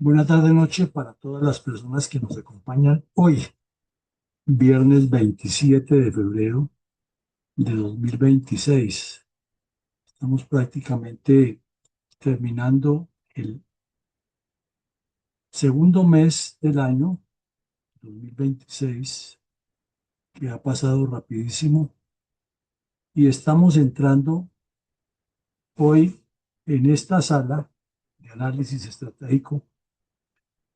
Buena tarde, noche para todas las personas que nos acompañan hoy, viernes 27 de febrero de 2026. Estamos prácticamente terminando el segundo mes del año 2026, que ha pasado rapidísimo, y estamos entrando hoy en esta sala de análisis estratégico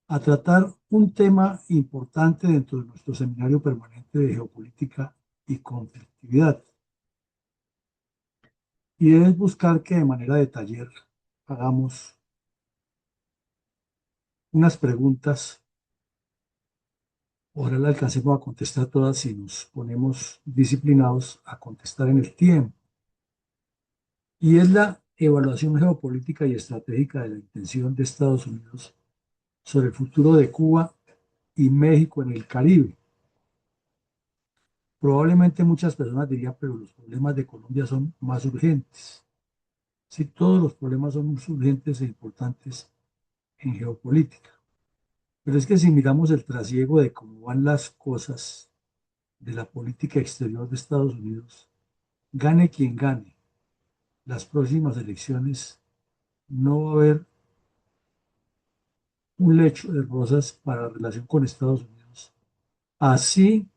a tratar un tema importante dentro de nuestro seminario permanente de geopolítica y conflictividad. Y es buscar que de manera de taller hagamos unas preguntas, ojalá la alcancemos a contestar todas si nos ponemos disciplinados a contestar en el tiempo. Y es la evaluación geopolítica y estratégica de la intención de Estados Unidos sobre el futuro de Cuba y México en el Caribe. Probablemente muchas personas dirían, pero los problemas de Colombia son más urgentes. Sí, todos los problemas son muy urgentes e importantes en geopolítica. Pero es que si miramos el trasiego de cómo van las cosas de la política exterior de Estados Unidos, gane quien gane las próximas elecciones, no va a haber un lecho de rosas para la relación con Estados Unidos. Así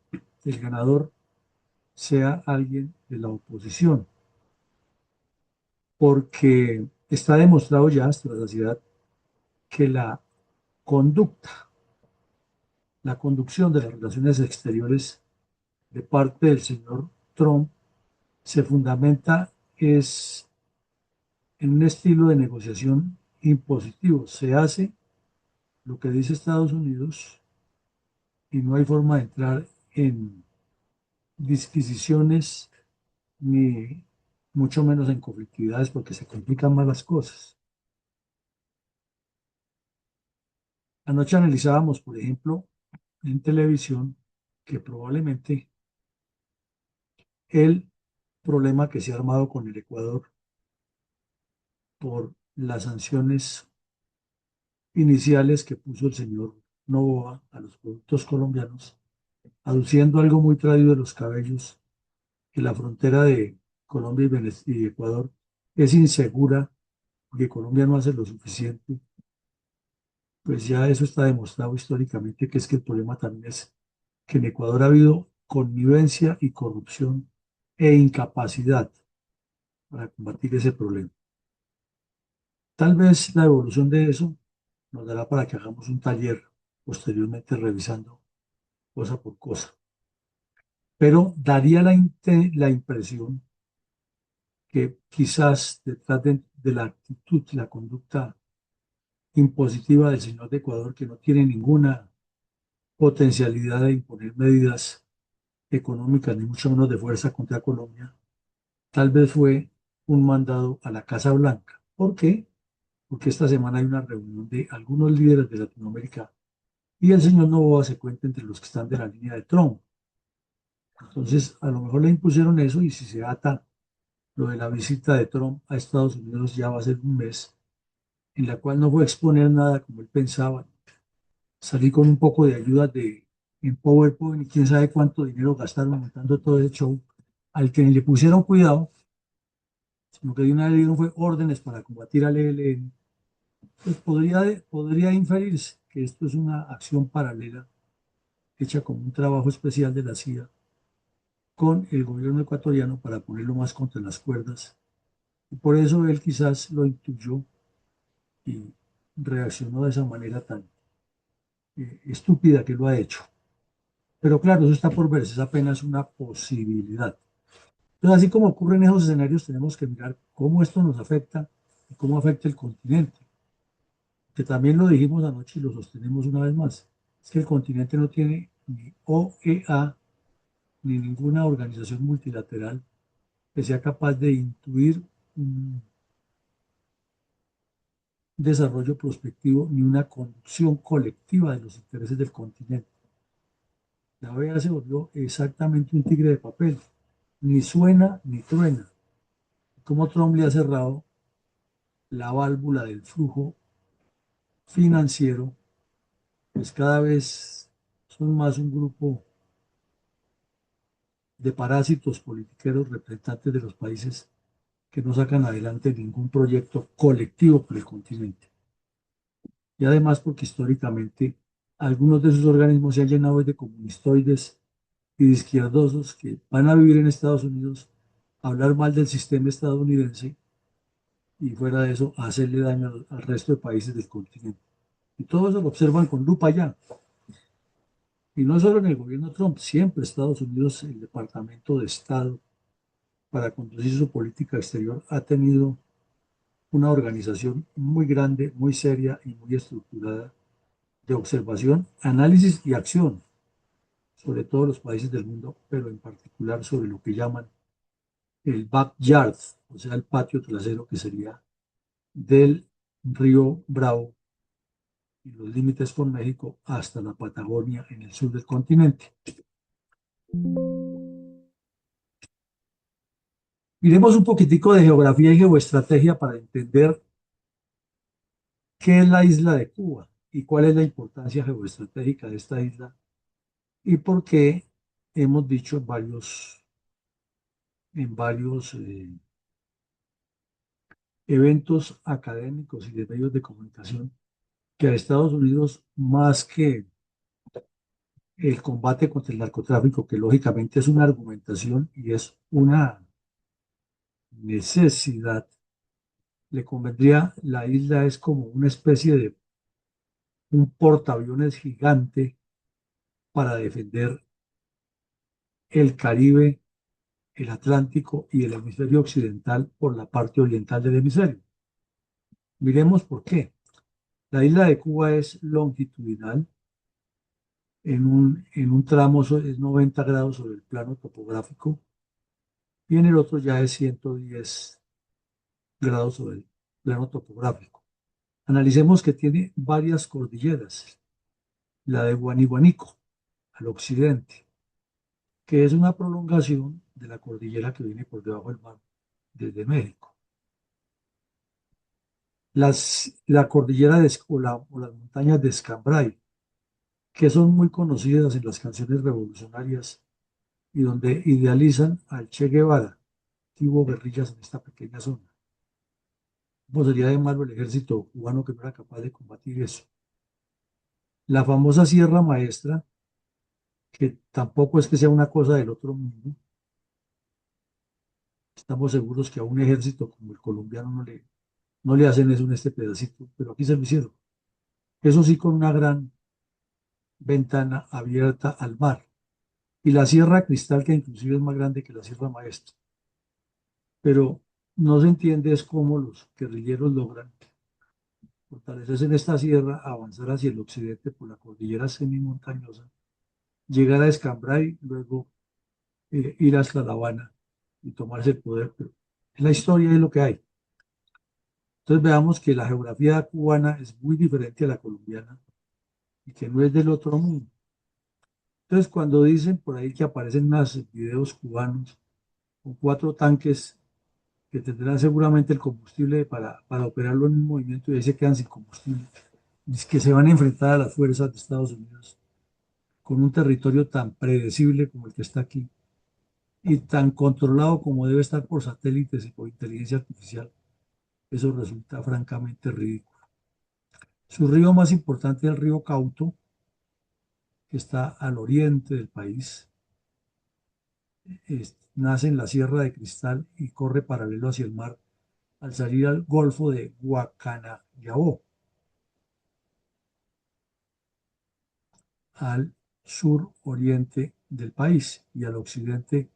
el ganador sea alguien de la oposición, porque está demostrado ya hasta la saciedad que conducta, la conducción de las relaciones exteriores de parte del señor Trump se fundamenta es en un estilo de negociación impositivo. Se hace lo que dice Estados Unidos y no hay forma de entrar en disquisiciones ni mucho menos en conflictividades porque se complican más las cosas. Anoche analizábamos, por ejemplo, en televisión que probablemente el problema que se ha armado con el Ecuador por las sanciones iniciales que puso el señor Novoa a los productos colombianos, aduciendo algo muy traído de los cabellos, que la frontera de Colombia y Ecuador es insegura porque Colombia no hace lo suficiente, pues ya eso está demostrado históricamente que es que el problema también es que en Ecuador ha habido connivencia y corrupción e incapacidad para combatir ese problema. Tal vez la evolución de eso nos dará para que hagamos un taller posteriormente revisando cosa por cosa. Pero daría la impresión que quizás detrás de la actitud, la conducta impositiva del señor de Ecuador, que no tiene ninguna potencialidad de imponer medidas económicas, ni mucho menos de fuerza contra Colombia, tal vez fue un mandado a la Casa Blanca. ¿Por qué? Porque esta semana hay una reunión de algunos líderes de Latinoamérica y el señor Novoa se cuenta entre los que están de la línea de Trump. Entonces, a lo mejor le impusieron eso y si se ata lo de la visita de Trump a Estados Unidos ya va a ser un mes, en la cual no fue a exponer nada como él pensaba. Salí con un poco de ayuda en PowerPoint y quién sabe cuánto dinero gastaron montando todo ese show, al que ni le pusieron cuidado, sino que de una vez le dieron fue órdenes para combatir al ELN. Pues podría inferirse que esto es una acción paralela hecha como un trabajo especial de la CIA con el gobierno ecuatoriano para ponerlo más contra las cuerdas. Y por eso él quizás lo intuyó y reaccionó de esa manera tan estúpida que lo ha hecho. Pero claro, eso está por verse, es apenas una posibilidad. Entonces, así como ocurren esos escenarios, tenemos que mirar cómo esto nos afecta y cómo afecta el continente. Que también lo dijimos anoche y lo sostenemos una vez más. Es que el continente no tiene ni OEA ni ninguna organización multilateral que sea capaz de intuir un desarrollo prospectivo ni una conducción colectiva de los intereses del continente. La OEA se volvió exactamente un tigre de papel, ni suena ni truena. Como Trump le ha cerrado la válvula del flujo financiero, pues cada vez son más un grupo de parásitos politiqueros representantes de los países que no sacan adelante ningún proyecto colectivo por el continente. Y además porque históricamente algunos de esos organismos se han llenado de comunistoides y de izquierdosos que van a vivir en Estados Unidos, a hablar mal del sistema estadounidense y fuera de eso a hacerle daño al resto de países del continente. Y todo eso lo observan con lupa ya. Y no solo en el gobierno Trump, siempre Estados Unidos, el Departamento de Estado, para conducir su política exterior, ha tenido una organización muy grande, muy seria y muy estructurada de observación, análisis y acción sobre todos los países del mundo, pero en particular sobre lo que llaman el backyard, o sea, el patio trasero que sería del río Bravo y los límites con México hasta la Patagonia en el sur del continente. Miremos un poquitico de geografía y geoestrategia para entender qué es la isla de Cuba y cuál es la importancia geoestratégica de esta isla y por qué hemos dicho en varios eventos académicos y de medios de comunicación que a Estados Unidos, más que el combate contra el narcotráfico, que lógicamente es una argumentación y es una necesidad, le convendría, la isla es como una especie de un portaaviones gigante para defender el Caribe, el Atlántico y el hemisferio occidental por la parte oriental del hemisferio. Miremos por qué. La isla de Cuba es longitudinal, en un tramo es 90 grados sobre el plano topográfico y en el otro ya es 110 grados sobre el plano topográfico. Analicemos que tiene varias cordilleras, la de Guaniguanico al occidente, que es una prolongación de la cordillera que viene por debajo del mar desde México. La cordillera o las montañas de Escambray, que son muy conocidas en las canciones revolucionarias y donde idealizan al Che Guevara, que hubo guerrillas en esta pequeña zona. ¿Cómo sería de malo el ejército cubano que no era capaz de combatir eso? La famosa Sierra Maestra, que tampoco es que sea una cosa del otro mundo, estamos seguros que a un ejército como el colombiano no le hacen eso en este pedacito, pero aquí se lo hicieron. Eso sí, con una gran ventana abierta al mar. Y la Sierra Cristal, que inclusive es más grande que la Sierra Maestra. Pero no se entiende es cómo los guerrilleros logran fortalecerse en esta sierra, avanzar hacia el occidente por la cordillera semimontañosa, llegar a Escambray, luego ir hasta La Habana y tomarse el poder. Pero en la historia es lo que hay. Entonces veamos que la geografía cubana es muy diferente a la colombiana y que no es del otro mundo. Entonces cuando dicen por ahí que aparecen más videos cubanos con 4 tanques que tendrán seguramente el combustible para operarlo en un movimiento y ahí se quedan sin combustible, es que se van a enfrentar a las fuerzas de Estados Unidos con un territorio tan predecible como el que está aquí y tan controlado como debe estar por satélites y por inteligencia artificial. Eso resulta francamente ridículo. Su río más importante es el río Cauto, que está al oriente del país. Nace en la Sierra de Cristal y corre paralelo hacia el mar al salir al Golfo de Guacanayabó, al sur oriente del país y al occidente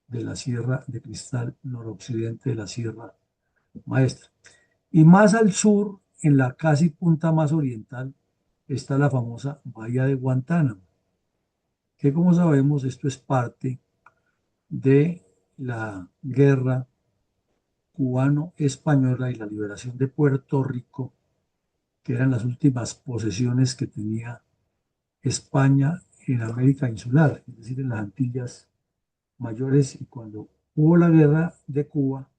de la Sierra de Cristal, noroccidente de la Sierra Maestra. Y más al sur, en la casi punta más oriental, está la famosa Bahía de Guantánamo, que como sabemos esto es parte de la guerra cubano-española y la liberación de Puerto Rico, que eran las últimas posesiones que tenía España en América insular, es decir, en las Antillas mayores. Y cuando hubo la guerra de Cuba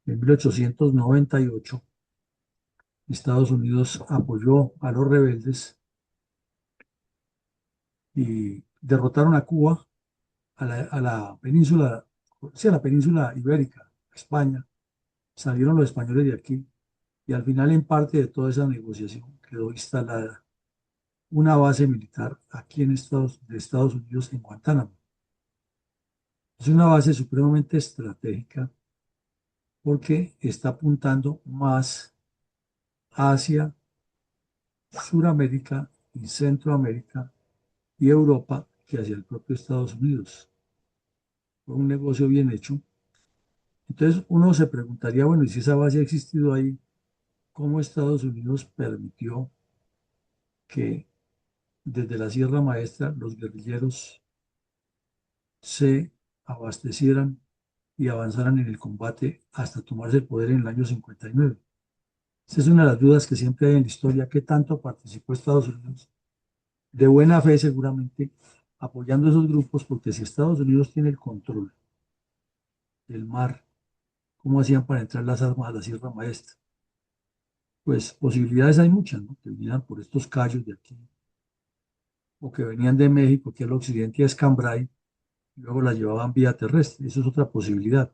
en 1898, Estados Unidos apoyó a los rebeldes y derrotaron a Cuba, a la península, sí, a la península ibérica, a España. Salieron los españoles de aquí y al final, en parte de toda esa negociación, quedó instalada una base militar aquí de Estados Unidos en Guantánamo. Es una base supremamente estratégica porque está apuntando más hacia Suramérica y Centroamérica y Europa que hacia el propio Estados Unidos. Fue un negocio bien hecho. Entonces uno se preguntaría, bueno, y si esa base ha existido ahí, ¿cómo Estados Unidos permitió que desde la Sierra Maestra los guerrilleros se abastecieran y avanzaran en el combate hasta tomarse el poder en el año 59? Esa es una de las dudas que siempre hay en la historia: ¿qué tanto participó Estados Unidos? De buena fe, seguramente, apoyando esos grupos, porque si Estados Unidos tiene el control del mar, ¿cómo hacían para entrar las armas a la Sierra Maestra? Pues posibilidades hay muchas, ¿no? Que vinieran por estos callos de aquí, o que venían de México, aquí al occidente, a Escambray, y luego las llevaban vía terrestre. Eso es otra posibilidad.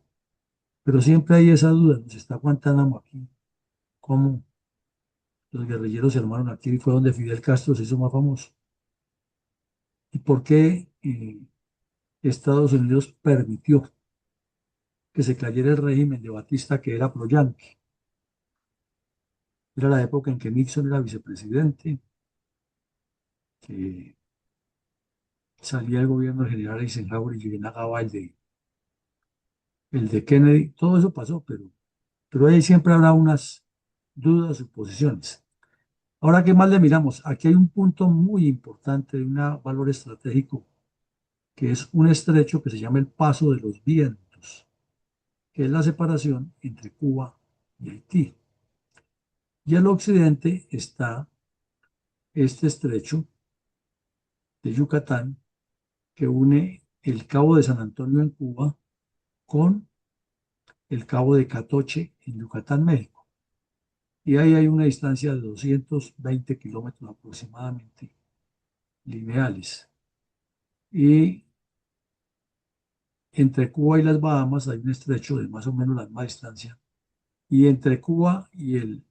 Pero siempre hay esa duda: ¿nos está Guantánamo aquí? ¿Cómo los guerrilleros se armaron aquí y fue donde Fidel Castro se hizo más famoso? ¿Y por qué Estados Unidos permitió que se cayera el régimen de Batista, que era pro-yanqui? Era la época en que Nixon era vicepresidente, que salía el gobierno del general Eisenhower y llegaba el de Kennedy. Todo eso pasó, pero ahí siempre habrá unas dudas, suposiciones. Ahora, ¿qué más le miramos? Aquí hay un punto muy importante, de un valor estratégico, que es un estrecho que se llama el Paso de los Vientos, que es la separación entre Cuba y Haití. Y al occidente está este estrecho de Yucatán, que une el Cabo de San Antonio en Cuba con el Cabo de Catoche en Yucatán, México. Y ahí hay una distancia de 220 kilómetros aproximadamente lineales. Y entre Cuba y las Bahamas hay un estrecho de más o menos la misma distancia. Y entre Cuba y el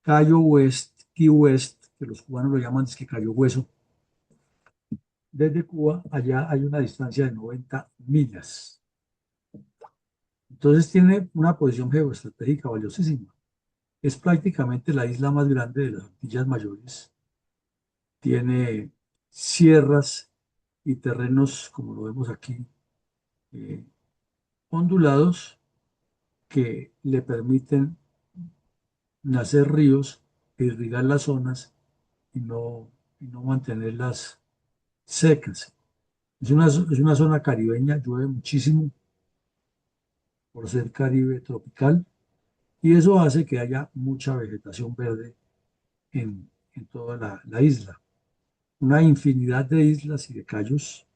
Cayo West, Key West, que los cubanos lo llaman es que Cayo Hueso, desde Cuba allá hay una distancia de 90 millas. Entonces tiene una posición geoestratégica valiosísima. Es prácticamente la isla más grande de las Antillas Mayores. Tiene sierras y terrenos, como lo vemos aquí, eh, ondulados, que le permiten nacer ríos e irrigar las zonas y no mantenerlas secas. Es una zona caribeña, llueve muchísimo por ser Caribe tropical, y eso hace que haya mucha vegetación verde en toda la isla. Una infinidad de islas y de cayos.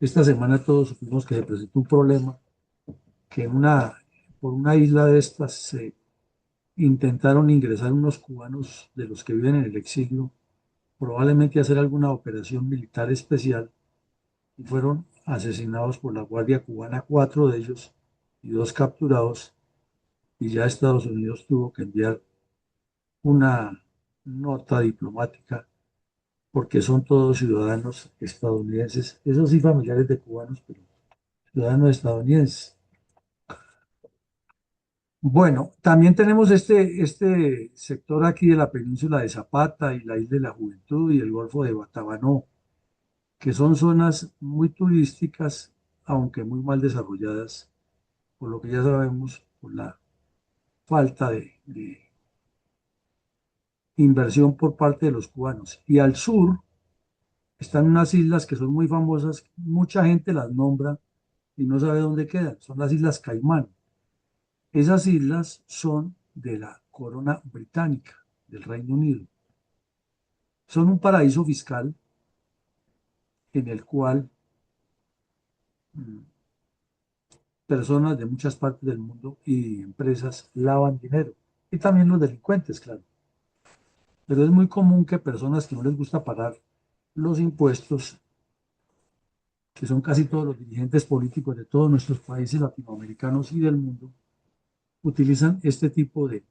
Esta semana todos supimos que se presentó un problema, que por una isla de estas se intentaron ingresar unos cubanos de los que viven en el exilio, probablemente hacer alguna operación militar especial, y fueron asesinados por la Guardia Cubana, cuatro de ellos, y dos capturados, y ya Estados Unidos tuvo que enviar una nota diplomática porque son todos ciudadanos estadounidenses, esos sí familiares de cubanos, pero ciudadanos estadounidenses. Bueno, también tenemos este sector aquí de la península de Zapata y la isla de la Juventud y el Golfo de Batabanó, que son zonas muy turísticas, aunque muy mal desarrolladas, por lo que ya sabemos, por la falta de inversión por parte de los cubanos. Y al sur están unas islas que son muy famosas, mucha gente las nombra y no sabe dónde quedan, son las Islas Caimán. Esas islas son de la corona británica, del Reino Unido. Son un paraíso fiscal en el cual mm, personas de muchas partes del mundo y empresas lavan dinero. Y también los delincuentes, claro. Pero es muy común que personas que no les gusta pagar los impuestos, que son casi todos los dirigentes políticos de todos nuestros países latinoamericanos y del mundo, utilizan este tipo de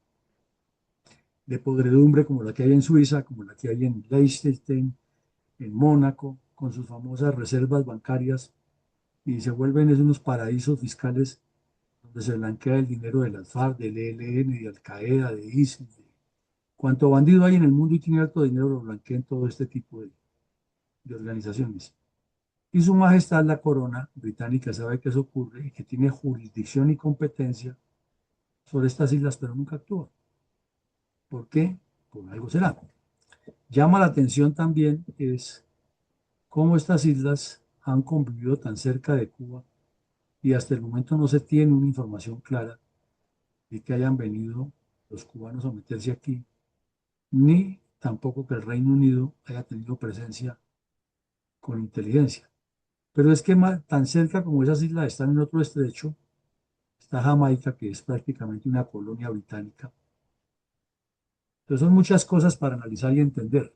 podredumbre como la que hay en Suiza, como la que hay en Liechtenstein, en Mónaco, con sus famosas reservas bancarias, y se vuelven es unos paraísos fiscales donde se blanquea el dinero de las FARC, del ELN, de Al Qaeda, de ISIS. Cuanto bandido hay en el mundo y tiene alto dinero, lo blanquean todo este tipo de organizaciones. Y su majestad la corona británica sabe que eso ocurre y que tiene jurisdicción y competencia sobre estas islas, pero nunca actúa. ¿Por qué? Por algo será. Llama la atención también es cómo estas islas han convivido tan cerca de Cuba y hasta el momento no se tiene una información clara de que hayan venido los cubanos a meterse aquí, ni tampoco que el Reino Unido haya tenido presencia con inteligencia. Pero es que tan cerca como esas islas están en otro estrecho, está Jamaica, que es prácticamente una colonia británica. Entonces son muchas cosas para analizar y entender.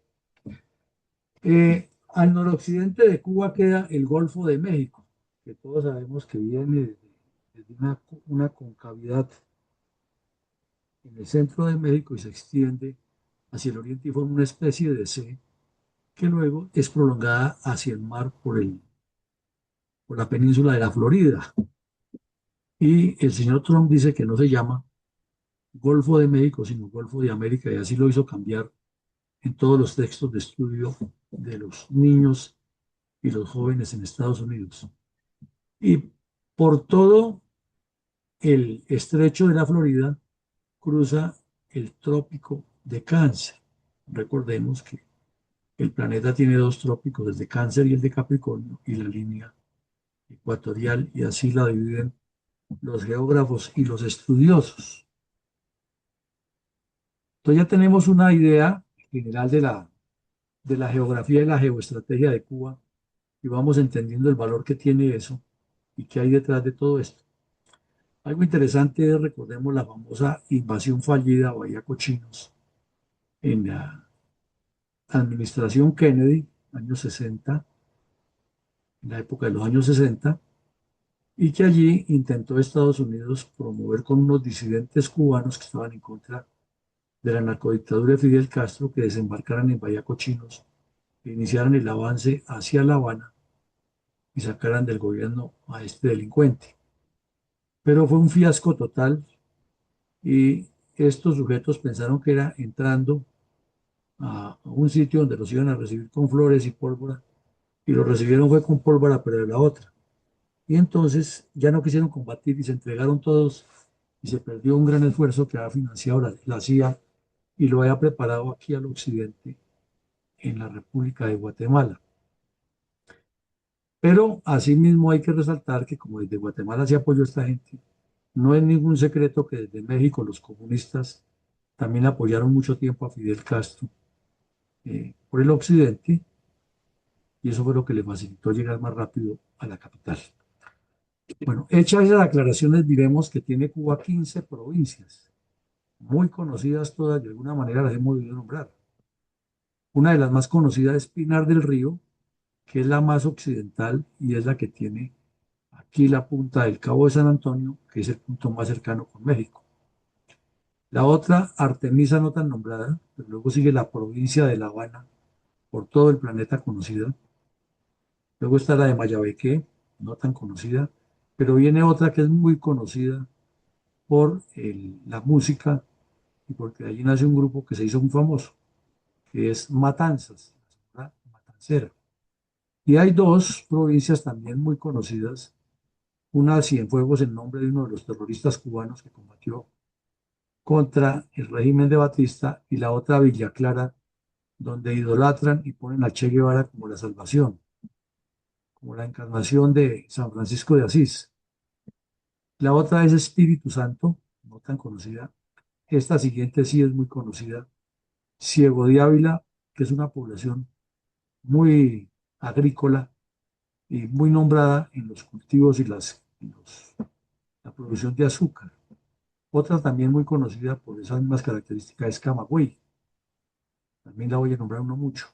Al noroccidente de Cuba queda el Golfo de México, que todos sabemos que viene desde una concavidad en el centro de México y se extiende hacia el oriente y forma una especie de C que luego es prolongada hacia el mar por la península de la Florida. Y el señor Trump dice que no se llama Golfo de México, sino Golfo de América, y así lo hizo cambiar en todos los textos de estudio de los niños y los jóvenes en Estados Unidos. Y por todo el estrecho de la Florida cruza el trópico de Cáncer. Recordemos que el planeta tiene dos trópicos, el de Cáncer y el de Capricornio, y la línea ecuatorial, y así la dividen los geógrafos y los estudiosos. Entonces ya tenemos una idea general de la geografía y la geoestrategia de Cuba y vamos entendiendo el valor que tiene eso y qué hay detrás de todo esto. Algo interesante es, recordemos, la famosa invasión fallida a Bahía Cochinos en la administración Kennedy, años 60, en la época de los años 60, y que allí intentó Estados Unidos promover con unos disidentes cubanos que estaban en contra de la narcodictadura de Fidel Castro que desembarcaran en Bahía Cochinos e iniciaran el avance hacia La Habana y sacaran del gobierno a este delincuente. Pero fue un fiasco total y estos sujetos pensaron que era entrando a un sitio donde los iban a recibir con flores y pólvora y los recibieron fue con pólvora pero de la otra. Y entonces ya no quisieron combatir y se entregaron todos y se perdió un gran esfuerzo que había financiado la CIA y lo había preparado aquí al occidente en la República de Guatemala. Pero asimismo hay que resaltar que como desde Guatemala se apoyó a esta gente, no es ningún secreto que desde México los comunistas también apoyaron mucho tiempo a Fidel Castro por el occidente y eso fue lo que le facilitó llegar más rápido a la capital. Bueno, hechas esas aclaraciones, diremos que tiene Cuba 15 provincias, muy conocidas todas, de alguna manera las hemos oído nombrar. Una de las más conocidas es Pinar del Río, que es la más occidental y es la que tiene aquí la punta del Cabo de San Antonio, que es el punto más cercano con México. La otra, Artemisa, no tan nombrada, pero luego sigue la provincia de La Habana, por todo el planeta conocida. Luego está la de Mayabeque, no tan conocida, pero viene otra que es muy conocida por la música y porque allí nace un grupo que se hizo muy famoso, que es Matanzas, la Matancera. Y hay dos provincias también muy conocidas, una Cienfuegos en nombre de uno de los terroristas cubanos que combatió contra el régimen de Batista y la otra Villa Clara, donde idolatran y ponen a Che Guevara como la salvación, como la encarnación de San Francisco de Asís. La otra es Espíritu Santo, no tan conocida. Esta siguiente sí es muy conocida. Ciego de Ávila, que es una población muy agrícola y muy nombrada en los cultivos y la producción de azúcar. Otra también muy conocida por esas mismas características es Camagüey, también la voy a nombrar uno mucho.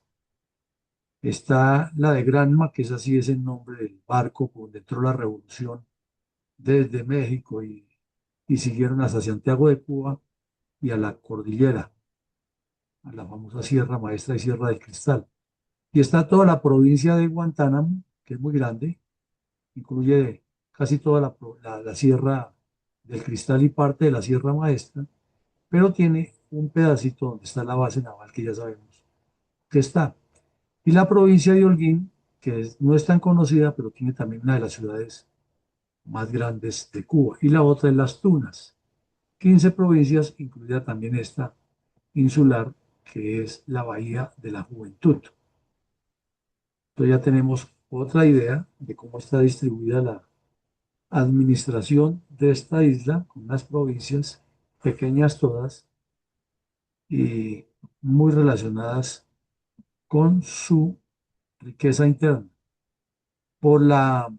Está la de Granma, que es así, es el nombre del barco por donde entró la revolución desde México y siguieron hasta Santiago de Cuba y a la cordillera, a la famosa Sierra Maestra y Sierra del Cristal. Y está toda la provincia de Guantánamo, que es muy grande, incluye casi toda la Sierra del Cristal y parte de la Sierra Maestra, pero tiene un pedacito donde está la base naval que ya sabemos que está. Y la provincia de Holguín, no es tan conocida, pero tiene también una de las ciudades más grandes de Cuba. Y la otra es Las Tunas, 15 provincias, incluida también esta insular, que es la Bahía de la Juventud. Entonces ya tenemos otra idea de cómo está distribuida la administración de esta isla, con unas provincias pequeñas todas y muy relacionadas con su riqueza interna. Por la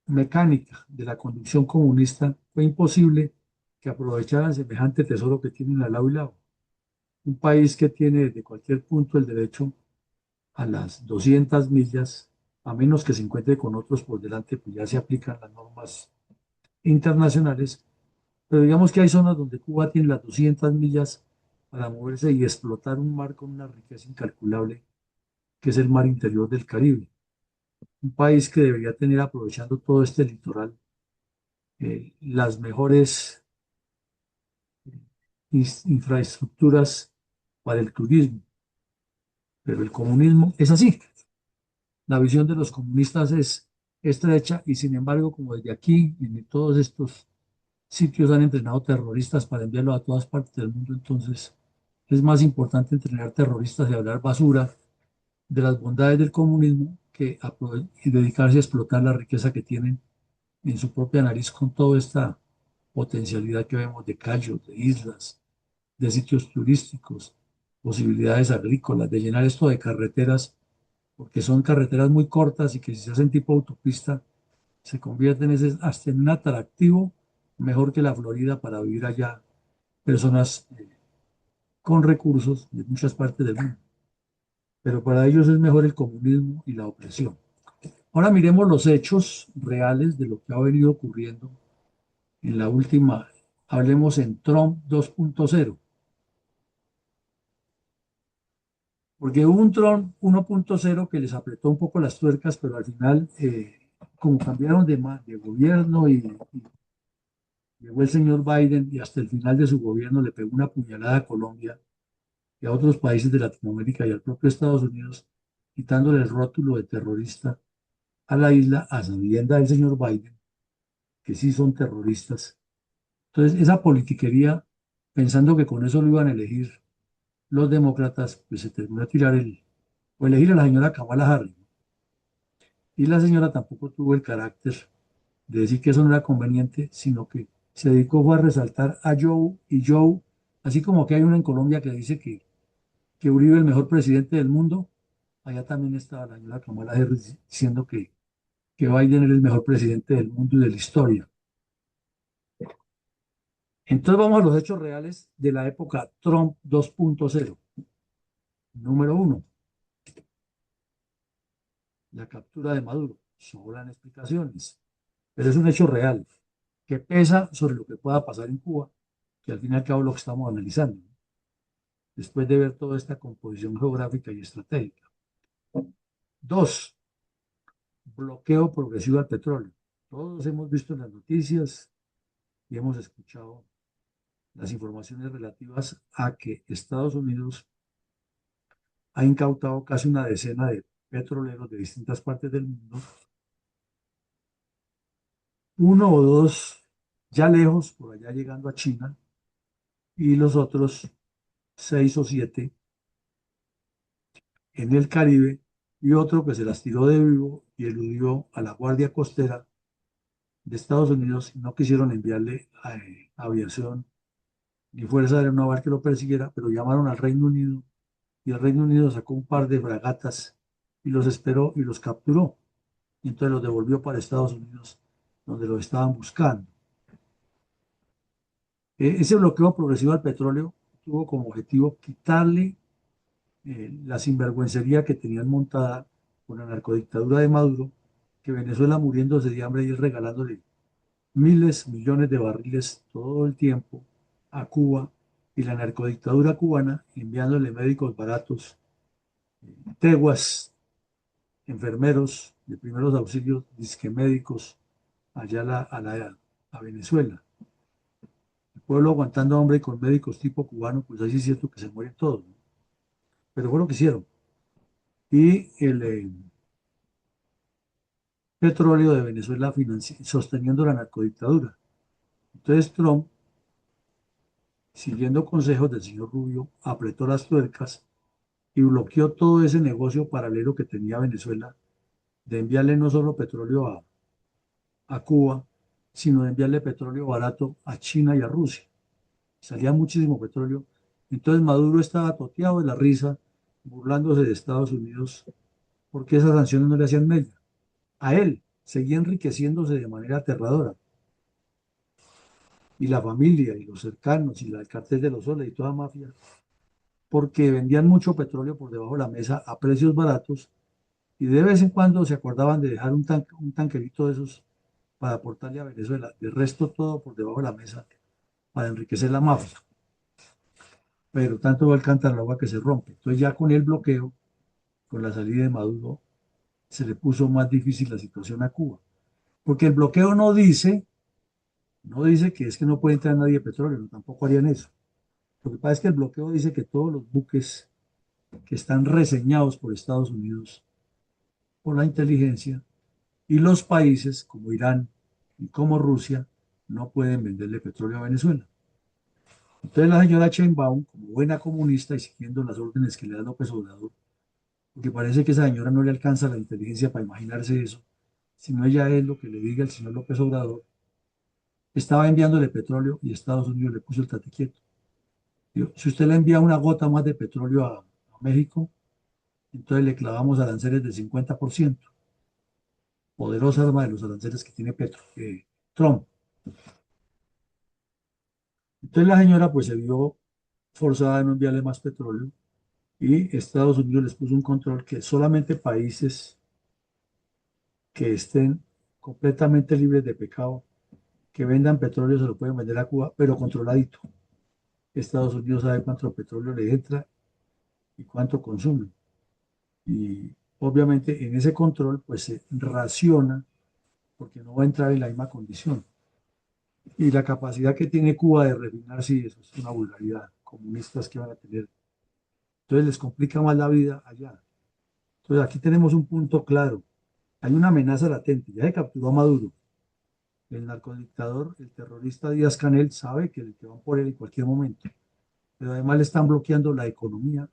mecánica de la conducción comunista, fue imposible que aprovecharan semejante tesoro que tienen al lado y lado. Un país que tiene desde cualquier punto el derecho a las 200 millas, a menos que se encuentre con otros por delante, pues ya se aplican las normas internacionales, pero digamos que hay zonas donde Cuba tiene las 200 millas para moverse y explotar un mar con una riqueza incalculable, que es el mar interior del Caribe. Un país que debería tener, aprovechando todo este litoral, las mejores infraestructuras para el turismo. Pero el comunismo es así. La visión de los comunistas es estrecha y sin embargo, como desde aquí y en todos estos sitios han entrenado terroristas para enviarlos a todas partes del mundo, entonces es más importante entrenar terroristas y hablar basura de las bondades del comunismo que y dedicarse a explotar la riqueza que tienen en su propia nariz con toda esta potencialidad que vemos de callos, de islas, de sitios turísticos, posibilidades agrícolas, de llenar esto de carreteras, porque son carreteras muy cortas y que si se hacen tipo autopista, se convierten hasta en un atractivo mejor que la Florida para vivir allá personas con recursos de muchas partes del mundo. Pero para ellos es mejor el comunismo y la opresión. Ahora miremos los hechos reales de lo que ha venido ocurriendo en la última, hablemos en Trump 2.0, porque hubo un Trump 1.0 que les apretó un poco las tuercas, pero al final, como cambiaron de gobierno y llegó el señor Biden y hasta el final de su gobierno le pegó una puñalada a Colombia y a otros países de Latinoamérica y al propio Estados Unidos, quitándole el rótulo de terrorista a la isla a sabienda del señor Biden, que sí son terroristas. Entonces, esa politiquería, pensando que con eso lo iban a elegir los demócratas, pues se terminó de tirar o elegir a la señora Kamala Harris. Y la señora tampoco tuvo el carácter de decir que eso no era conveniente, sino que se dedicó fue a resaltar a Joe y Joe, así como que hay uno en Colombia que dice que Uribe es el mejor presidente del mundo, allá también estaba la señora Kamala Harris diciendo que Biden era el mejor presidente del mundo y de la historia. Entonces vamos a los hechos reales de la época Trump 2.0. Número uno, la captura de Maduro. Sobran explicaciones, pero es un hecho real que pesa sobre lo que pueda pasar en Cuba, que al fin y al cabo es lo que estamos analizando, ¿no? Después de ver toda esta composición geográfica y estratégica. Dos, bloqueo progresivo al petróleo. Todos hemos visto en las noticias y hemos escuchado las informaciones relativas a que Estados Unidos ha incautado casi una decena de petroleros de distintas partes del mundo, uno o dos ya lejos, por allá llegando a China, y los otros 6 o 7 en el Caribe, y otro que se las tiró de vivo y eludió a la Guardia Costera de Estados Unidos y no quisieron enviarle aviación ni fuerza aeronaval que lo persiguiera, pero llamaron al Reino Unido y el Reino Unido sacó un par de fragatas y los esperó y los capturó. Y entonces los devolvió para Estados Unidos donde lo estaban buscando. Ese bloqueo progresivo al petróleo tuvo como objetivo quitarle la sinvergüencería que tenían montada con la narcodictadura de Maduro, que Venezuela muriéndose de hambre y él regalándole miles, millones de barriles todo el tiempo a Cuba, y la narcodictadura cubana enviándole médicos baratos, teguas, enfermeros de primeros auxilios, disque médicos allá a Venezuela. El pueblo aguantando hambre y con médicos tipo cubano, pues ahí sí es cierto que se mueren todos, ¿no? Pero fue lo que hicieron. Y el petróleo de Venezuela sosteniendo la narcodictadura. Entonces Trump, siguiendo consejos del señor Rubio, apretó las tuercas y bloqueó todo ese negocio paralelo que tenía Venezuela de enviarle no solo petróleo a Cuba, sino de enviarle petróleo barato a China y a Rusia. Salía muchísimo petróleo. Entonces Maduro estaba toteado de la risa, burlándose de Estados Unidos, porque esas sanciones no le hacían mella. A él seguía enriqueciéndose de manera aterradora. Y la familia, y los cercanos, y el cartel de los soles, y toda mafia, porque vendían mucho petróleo por debajo de la mesa a precios baratos, y de vez en cuando se acordaban de dejar un tanquerito de esos para aportarle a Venezuela. De resto, todo por debajo de la mesa para enriquecer la mafia. Pero tanto va el cántaro al agua que se rompe. Entonces ya con el bloqueo, con la salida de Maduro, se le puso más difícil la situación a Cuba. Porque el bloqueo no dice que es que no puede entrar nadie de petróleo, no, tampoco harían eso. Lo que pasa es que el bloqueo dice que todos los buques que están reseñados por Estados Unidos, por la inteligencia, y los países como Irán y como Rusia, no pueden venderle petróleo a Venezuela. Entonces la señora Sheinbaum, como buena comunista y siguiendo las órdenes que le da López Obrador, porque parece que esa señora no le alcanza la inteligencia para imaginarse eso, sino ella es lo que le diga el señor López Obrador, estaba enviándole petróleo y Estados Unidos le puso el tate quieto. Dijo, si usted le envía una gota más de petróleo a México, entonces le clavamos aranceles del 50%. Poderosa arma de los aranceles que tiene Trump. Entonces la señora pues se vio forzada a no enviarle más petróleo, y Estados Unidos les puso un control que solamente países que estén completamente libres de pecado, que vendan petróleo, se lo pueden vender a Cuba, pero controladito. Estados Unidos sabe cuánto petróleo le entra y cuánto consume. Y obviamente en ese control pues se raciona, porque no va a entrar en la misma condición. Y la capacidad que tiene Cuba de refinar, sí, eso es una vulgaridad. Comunistas que van a tener. Entonces les complica más la vida allá. Entonces aquí tenemos un punto claro. Hay una amenaza latente. Ya se capturó a Maduro. El narcodictador, el terrorista Díaz Canel, sabe que van por él en cualquier momento. Pero además le están bloqueando la economía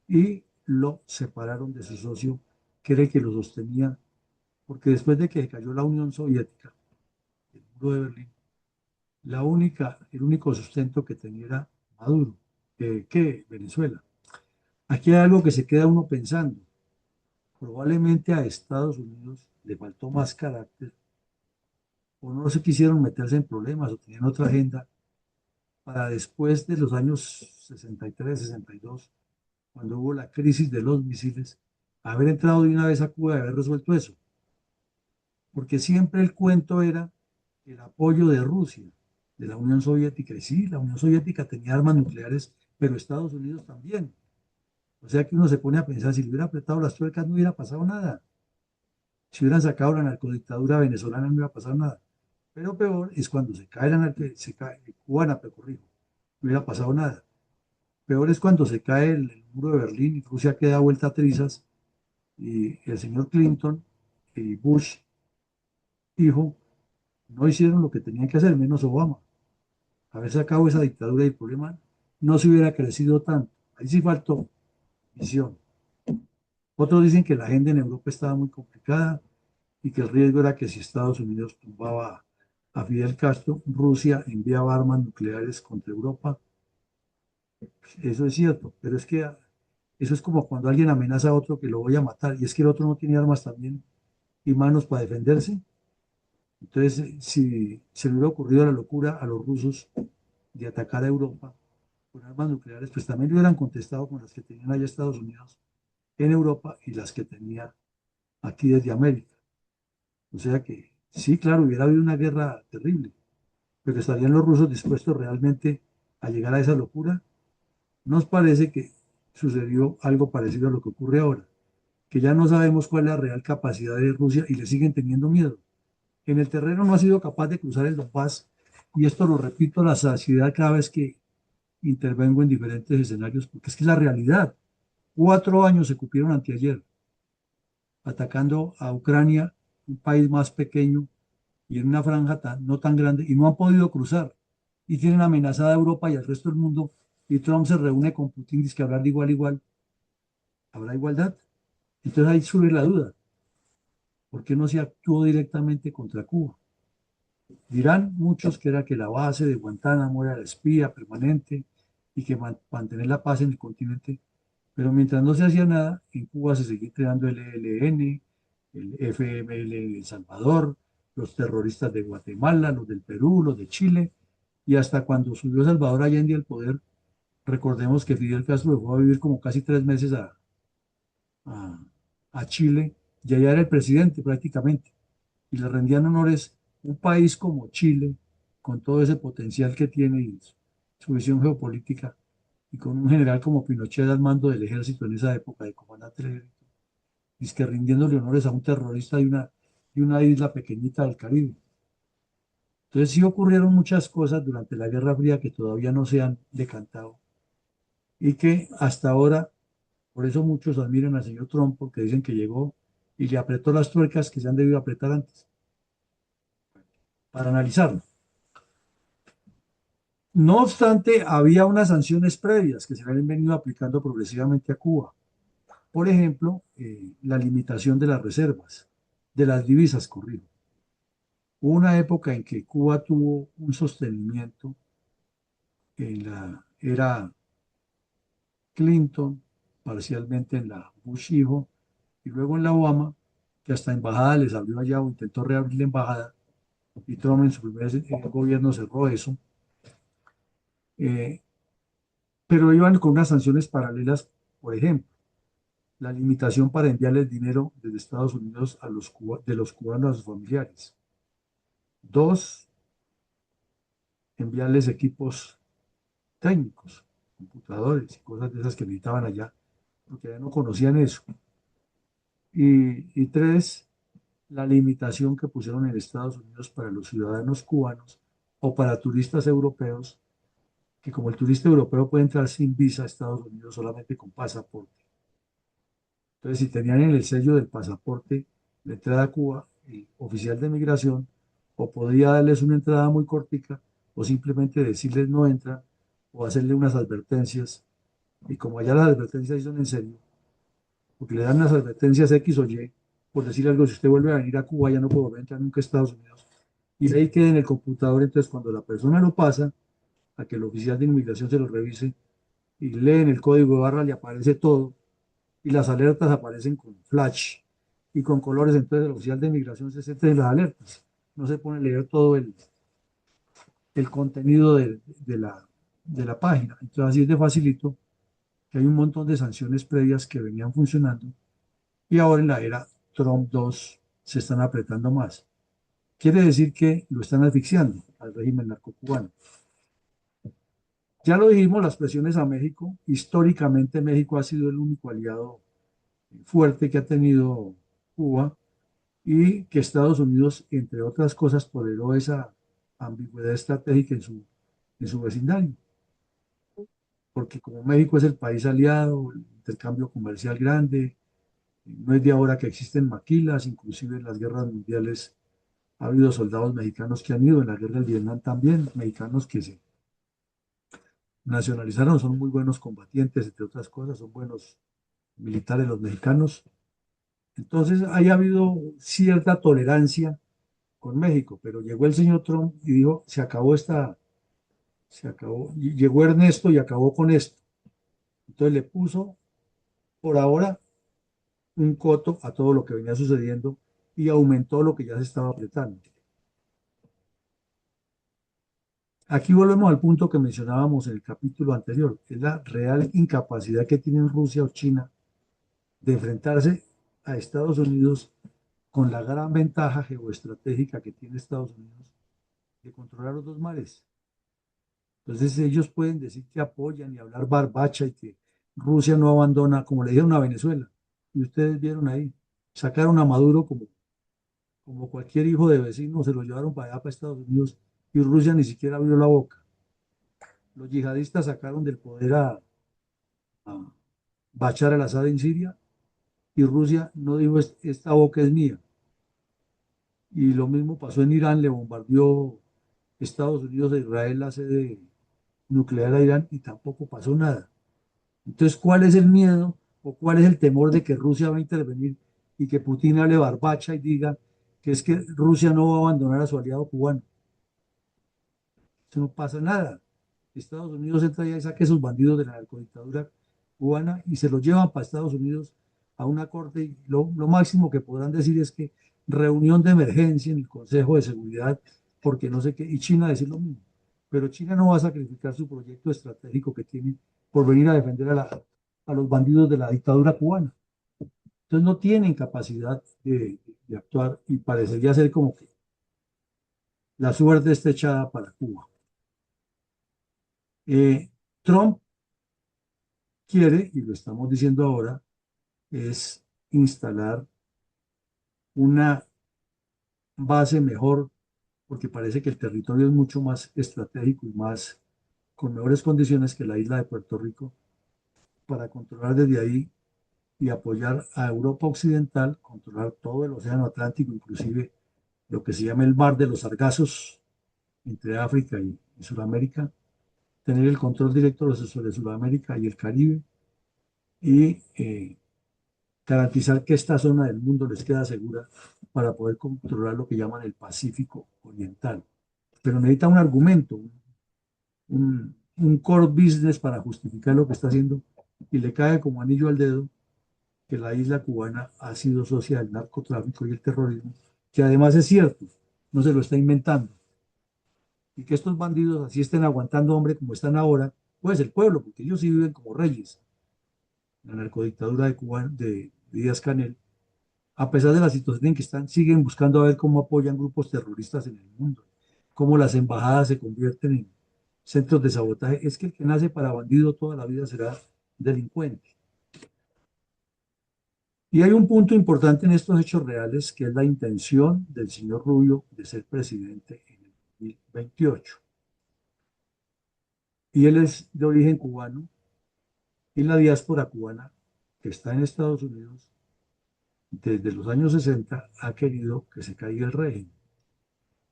y lo separaron de su socio, que era el que lo sostenía, porque después de que cayó la Unión Soviética, el muro de Berlín, el único sustento que tenía era Maduro, que Venezuela. Aquí hay algo que se queda uno pensando. Probablemente a Estados Unidos le faltó más carácter, o no se quisieron meterse en problemas, o tenían otra agenda, para después de los años 63, 62, cuando hubo la crisis de los misiles, haber entrado de una vez a Cuba y haber resuelto eso. Porque siempre el cuento era el apoyo de Rusia, de la Unión Soviética. Y sí, la Unión Soviética tenía armas nucleares, pero Estados Unidos también. O sea que uno se pone a pensar, si le hubiera apretado las tuercas no hubiera pasado nada. Si hubieran sacado la narcodictadura venezolana no hubiera pasado nada. Pero peor es cuando se cae se cae, cubana, pero corrijo, no hubiera pasado nada. Peor es cuando se cae el muro de Berlín y Rusia queda vuelta a trizas, y el señor Clinton y Bush, hijo, no hicieron lo que tenían que hacer, menos Obama. Haber sacado esa dictadura y el problema no se hubiera crecido tanto. Ahí sí faltó visión. Otros dicen que la agenda en Europa estaba muy complicada y que el riesgo era que si Estados Unidos tumbaba a Fidel Castro, Rusia enviaba armas nucleares contra Europa. Eso es cierto, pero es que eso es como cuando alguien amenaza a otro que lo voy a matar, y es que el otro no tiene armas también y manos para defenderse. Entonces, si se le hubiera ocurrido la locura a los rusos de atacar a Europa con armas nucleares, pues también le hubieran contestado con las que tenían allá Estados Unidos en Europa y las que tenía aquí desde América. O sea que sí, claro, hubiera habido una guerra terrible, pero ¿estarían los rusos dispuestos realmente a llegar a esa locura? Nos parece que sucedió algo parecido a lo que ocurre ahora, que ya no sabemos cuál es la real capacidad de Rusia y le siguen teniendo miedo. En el terreno no ha sido capaz de cruzar el Donbass, y esto lo repito a la saciedad cada vez que intervengo en diferentes escenarios, porque es que es la realidad. 4 años se cumplieron anteayer, atacando a Ucrania, un país más pequeño y en una franja no tan grande, y no han podido cruzar. Y tienen amenazada a Europa y al resto del mundo, y Trump se reúne con Putin, dice que hablar de igual a igual. ¿Habrá igualdad? Entonces ahí sube la duda. ¿Por qué no se actuó directamente contra Cuba? Dirán muchos que era que la base de Guantánamo era la espía permanente y que mantener la paz en el continente, pero mientras no se hacía nada, en Cuba se seguía creando el ELN, el FML de El Salvador, los terroristas de Guatemala, los del Perú, los de Chile, y hasta cuando subió Salvador Allende al poder, recordemos que Fidel Castro dejó a vivir como casi 3 meses a, a Chile, y allá era el presidente prácticamente, y le rendían honores un país como Chile, con todo ese potencial que tiene y su visión geopolítica, y con un general como Pinochet al mando del ejército en esa época de comandante del ejército, y es que rindiéndole honores a un terrorista de una isla pequeñita del Caribe. Entonces sí ocurrieron muchas cosas durante la Guerra Fría que todavía no se han decantado y que hasta ahora, por eso muchos admiran al señor Trump, porque dicen que llegó y le apretó las tuercas que se han debido apretar antes, para analizarlo. No obstante, había unas sanciones previas que se habían venido aplicando progresivamente a Cuba. Por ejemplo, la limitación de las reservas, de las divisas, corrijo. Hubo una época en que Cuba tuvo un sostenimiento en la era Clinton, parcialmente en la Bush hijo, y luego en la Obama, que hasta embajada les abrió allá o intentó reabrir la embajada, y Trump en su primer gobierno cerró eso. Eh, pero iban con unas sanciones paralelas, por ejemplo, la limitación para enviarles dinero desde Estados Unidos de los cubanos a sus familiares. Dos, enviarles equipos técnicos, computadores y cosas de esas que necesitaban allá, porque allá no conocían eso. Y tres, la limitación que pusieron en Estados Unidos para los ciudadanos cubanos o para turistas europeos, que como el turista europeo puede entrar sin visa a Estados Unidos solamente con pasaporte. Entonces, si tenían en el sello del pasaporte la entrada a Cuba, el oficial de migración, o podía darles una entrada muy cortica, o simplemente decirles no entra, o hacerle unas advertencias. Y como allá las advertencias sí son en serio, porque le dan unas advertencias X o Y, por decir algo, si usted vuelve a venir a Cuba, ya no puede volver a entrar nunca a Estados Unidos. Y ahí queda en el computador, entonces cuando la persona lo pasa, a que el oficial de inmigración se lo revise y lee en el código de barra, le aparece todo y las alertas aparecen con flash y con colores, entonces el oficial de migración se centra en las alertas, no se pone a leer todo el contenido de la página. Entonces así es de facilito que hay un montón de sanciones previas que venían funcionando y ahora en la era Trump 2 se están apretando más. Quiere decir que lo están asfixiando al régimen narcocubano. Ya lo dijimos, las presiones a México. Históricamente México ha sido el único aliado fuerte que ha tenido Cuba y que Estados Unidos, entre otras cosas, toleró esa ambigüedad estratégica en su vecindario, porque como México es el país aliado, el intercambio comercial grande, no es de ahora que existen maquilas, inclusive en las guerras mundiales ha habido soldados mexicanos que han ido, en la guerra del Vietnam también, mexicanos que se nacionalizaron, son muy buenos combatientes, entre otras cosas, son buenos militares los mexicanos. Entonces, ha habido cierta tolerancia con México, pero llegó el señor Trump y dijo, se acabó, y llegó Ernesto y acabó con esto. Entonces le puso por ahora un coto a todo lo que venía sucediendo y aumentó lo que ya se estaba apretando. Aquí volvemos al punto que mencionábamos en el capítulo anterior, que es la real incapacidad que tienen Rusia o China de enfrentarse a Estados Unidos con la gran ventaja geoestratégica que tiene Estados Unidos de controlar los dos mares. Entonces ellos pueden decir que apoyan y hablar barbacha y que Rusia no abandona, como le dijeron a Venezuela. Y ustedes vieron ahí, sacaron a Maduro como cualquier hijo de vecino, se lo llevaron para allá, para Estados Unidos, y Rusia ni siquiera abrió la boca. Los yihadistas sacaron del poder a Bachar al-Assad en Siria y Rusia no dijo, esta boca es mía". Y lo mismo pasó en Irán, le bombardeó Estados Unidos a Israel la sede nuclear a Irán y tampoco pasó nada. Entonces, ¿cuál es el miedo o cuál es el temor de que Rusia va a intervenir y que Putin hable barbacha y diga que es que Rusia no va a abandonar a su aliado cubano? Eso no pasa nada. Estados Unidos entra y saque a esos bandidos de la narcodictadura cubana y se los llevan para Estados Unidos a una corte y lo máximo que podrán decir es que reunión de emergencia en el Consejo de Seguridad, porque no sé qué, y China decir lo mismo. Pero China no va a sacrificar su proyecto estratégico que tiene por venir a defender a los bandidos de la dictadura cubana. Entonces no tienen capacidad de actuar y parecería ser como que la suerte está echada para Cuba. Eh, Trump quiere, y lo estamos diciendo ahora, es instalar una base mejor, porque parece que el territorio es mucho más estratégico y más con mejores condiciones que la isla de Puerto Rico, para controlar desde ahí y apoyar a Europa Occidental, controlar todo el Océano Atlántico, inclusive lo que se llama el Mar de los Sargazos entre África y Sudamérica, tener el control directo sobre Sudamérica y el Caribe y garantizar que esta zona del mundo les queda segura para poder controlar lo que llaman el Pacífico Oriental. Pero necesita un argumento, un core business para justificar lo que está haciendo y le cae como anillo al dedo que la isla cubana ha sido socia del narcotráfico y el terrorismo, que además es cierto, no se lo está inventando. Y que estos bandidos así estén aguantando hombre como están ahora, pues el pueblo, porque ellos sí viven como reyes. La narcodictadura de Cuba, de Díaz Canel, a pesar de la situación en que están, siguen buscando a ver cómo apoyan grupos terroristas en el mundo, cómo las embajadas se convierten en centros de sabotaje. Es que el que nace para bandido toda la vida será delincuente. Y hay un punto importante en estos hechos reales, que es la intención del señor Rubio de ser presidente en el 2028. Y él es de origen cubano y la diáspora cubana que está en Estados Unidos desde los años 60 ha querido que se caiga el régimen.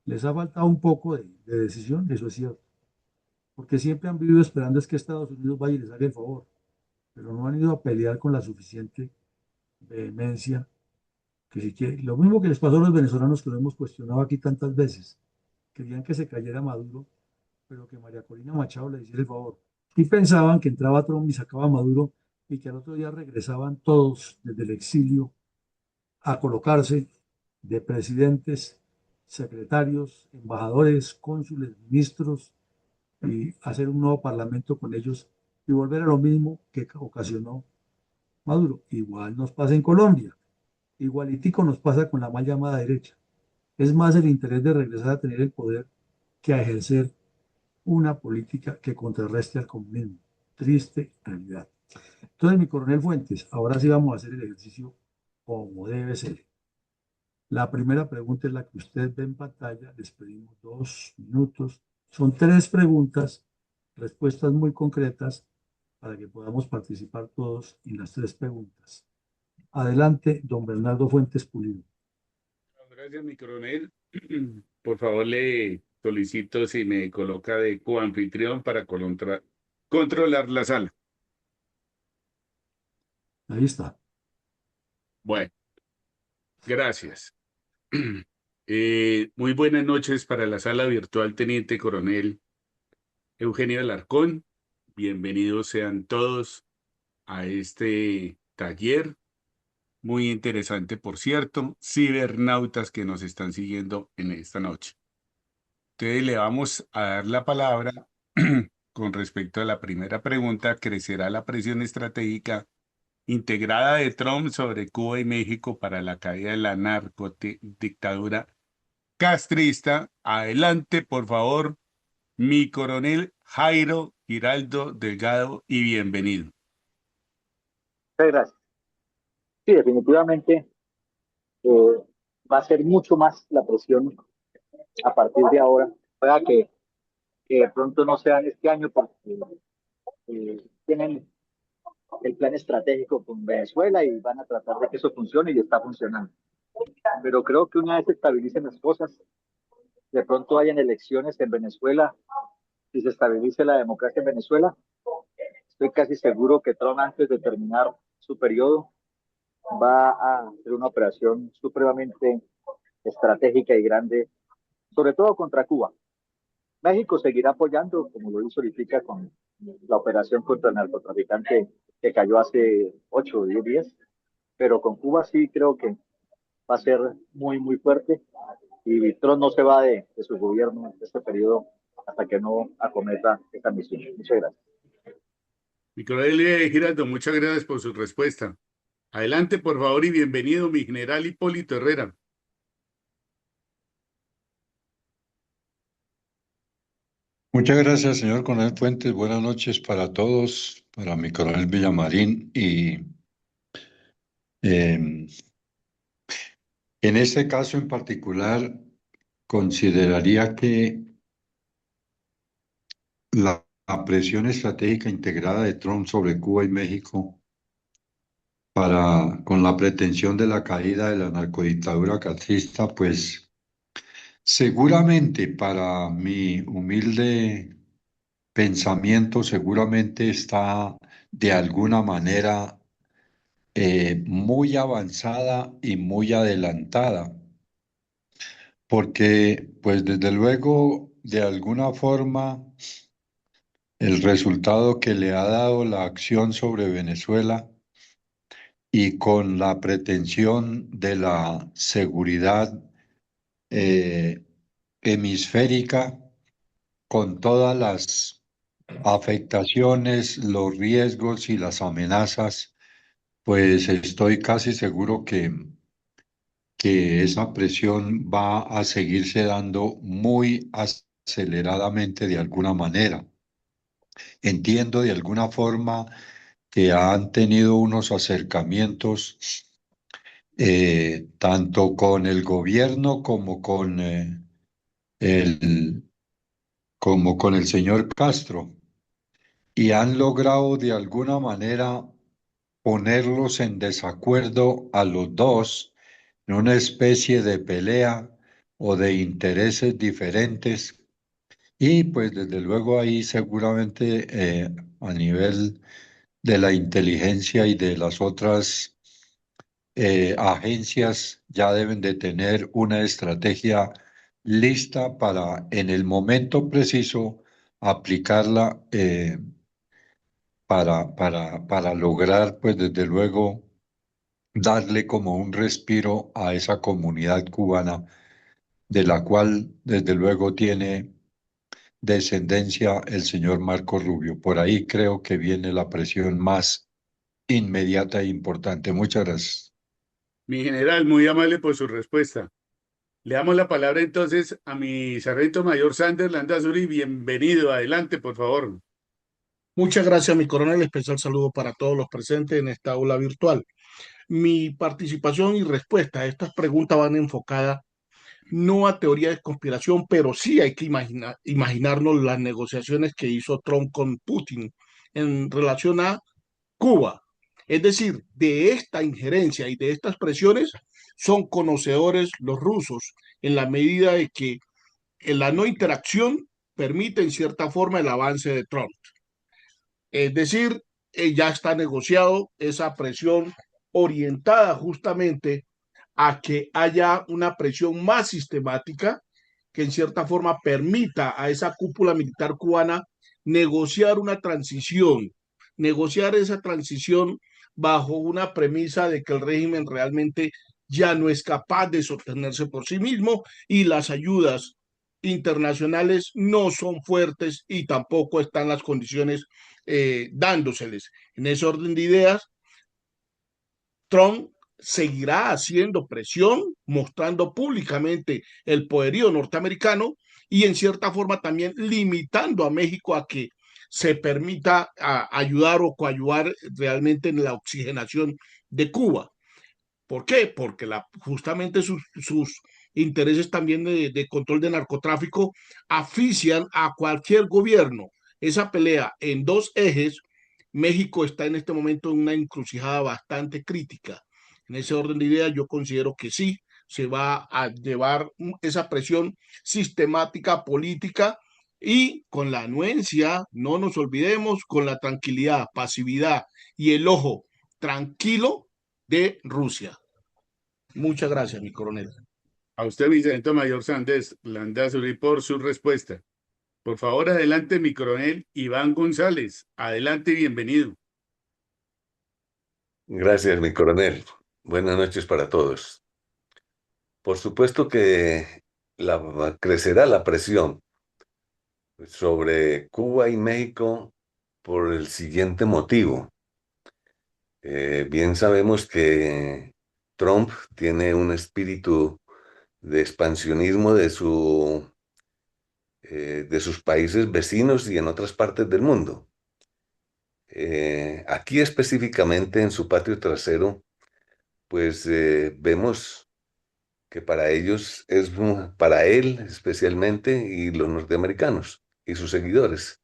Les ha faltado un poco de decisión, eso es cierto, porque siempre han vivido esperando es que Estados Unidos vaya y les haga el favor, pero no han ido a pelear con la suficiente vehemencia que si quiere, lo mismo que les pasó a los venezolanos que lo hemos cuestionado aquí tantas veces, querían que se cayera Maduro, pero que María Corina Machado le hiciera el favor. Y pensaban que entraba Trump y sacaba a Maduro y que al otro día regresaban todos desde el exilio a colocarse de presidentes, secretarios, embajadores, cónsules, ministros y hacer un nuevo parlamento con ellos y volver a lo mismo que ocasionó Maduro. Igual nos pasa en Colombia, igualitico nos pasa con la mal llamada derecha. Es más el interés de regresar a tener el poder que a ejercer una política que contrarreste al comunismo. Triste realidad. Entonces, mi coronel Fuentes, ahora sí vamos a hacer el ejercicio como debe ser. La primera pregunta es la que usted ve en pantalla. Les pedimos 2 minutos. Son 3 preguntas, respuestas muy concretas para que podamos participar todos en las 3 preguntas. Adelante, don Bernardo Fuentes Pulido. Gracias, mi coronel. Por favor, le solicito si me coloca de coanfitrión para controlar la sala. Ahí está. Bueno, gracias. Muy buenas noches para la sala virtual, Teniente Coronel Eugenio Alarcón. Bienvenidos sean todos a este taller, muy interesante, por cierto, cibernautas que nos están siguiendo en esta noche. Entonces le vamos a dar la palabra con respecto a la primera pregunta. ¿Crecerá la presión estratégica integrada de Trump sobre Cuba y México para la caída de la narcodictadura castrista? Adelante, por favor, mi coronel Jairo Giraldo Delgado, y bienvenido. Muchas gracias. Sí, definitivamente eh, va a ser mucho más la presión a partir de ahora. Pueda que de pronto no sea en este año porque tienen el plan estratégico con Venezuela y van a tratar de que eso funcione y está funcionando. Pero creo que una vez se estabilicen las cosas, de pronto hayan elecciones en Venezuela y se estabilice la democracia en Venezuela, estoy casi seguro que Trump antes de terminar su periodo va a hacer una operación supremamente estratégica y grande, sobre todo contra Cuba. México seguirá apoyando, como lo hizo ahorita con la operación contra el narcotraficante que cayó hace 8 o 10 días, pero con Cuba sí creo que va a ser muy, muy fuerte y Trump no se va de su gobierno en este periodo hasta que no acometa esta misión. Muchas gracias. Mi coronel Giraldo, muchas gracias por su respuesta. Adelante, por favor, y bienvenido, mi general Hipólito Herrera. Muchas gracias, señor Coronel Fuentes. Buenas noches para todos, para mi coronel Villamarín. Y en este caso en particular, consideraría que la presión estratégica integrada de Trump sobre Cuba y México con la pretensión de la caída de la narcodictadura castrista, pues seguramente para mi humilde pensamiento, seguramente está de alguna manera muy avanzada y muy adelantada, porque pues desde luego de alguna forma el resultado que le ha dado la acción sobre Venezuela y con la pretensión de la seguridad eh, hemisférica, con todas las afectaciones, los riesgos y las amenazas, pues estoy casi seguro que esa presión va a seguirse dando muy aceleradamente de alguna manera. Entiendo de alguna forma que han tenido unos acercamientos tanto con el gobierno el, como con el señor Castro, y han logrado de alguna manera ponerlos en desacuerdo a los dos en una especie de pelea o de intereses diferentes. Y pues desde luego ahí seguramente a nivel de la inteligencia y de las otras agencias ya deben de tener una estrategia lista para en el momento preciso aplicarla para lograr pues desde luego darle como un respiro a esa comunidad cubana de la cual desde luego tiene descendencia el señor Marco Rubio. Por ahí creo que viene la presión más inmediata e importante. Muchas gracias. Mi general, muy amable por su respuesta. Le damos la palabra entonces a mi sargento mayor Sander Landazuri. Bienvenido. Adelante, por favor. Muchas gracias, mi coronel. Especial saludo para todos los presentes en esta aula virtual. Mi participación y respuesta a estas preguntas van enfocadas no a teoría de conspiración, pero sí hay que imaginarnos las negociaciones que hizo Trump con Putin en relación a Cuba. Es decir, de esta injerencia y de estas presiones son conocedores los rusos en la medida de que en la no interacción permite en cierta forma el avance de Trump. Es decir, ya está negociado esa presión orientada justamente a que haya una presión más sistemática que en cierta forma permita a esa cúpula militar cubana negociar esa transición bajo una premisa de que el régimen realmente ya no es capaz de sostenerse por sí mismo y las ayudas internacionales no son fuertes y tampoco están las condiciones dándoseles. En ese orden de ideas, Trump seguirá haciendo presión, mostrando públicamente el poderío norteamericano y en cierta forma también limitando a México a que se permita ayudar o coadyuvar realmente en la oxigenación de Cuba. ¿Por qué? Porque justamente sus intereses también de control de narcotráfico asfixian a cualquier gobierno. Esa pelea en dos ejes, México está en este momento en una encrucijada bastante crítica. En ese orden de ideas, yo considero que sí, se va a llevar esa presión sistemática política y con la anuencia, no nos olvidemos, con la tranquilidad, pasividad y el ojo tranquilo de Rusia. Muchas gracias, mi coronel. A usted, mi sargento mayor Sandés Landazuri, por su respuesta. Por favor, adelante, mi coronel Iván González. Adelante y bienvenido. Gracias, mi coronel. Buenas noches para todos. Por supuesto que crecerá la presión sobre Cuba y México por el siguiente motivo. Bien sabemos que Trump tiene un espíritu de expansionismo de sus países vecinos y en otras partes del mundo. Aquí específicamente en su patio trasero, pues vemos que para ellos para él especialmente y los norteamericanos y sus seguidores,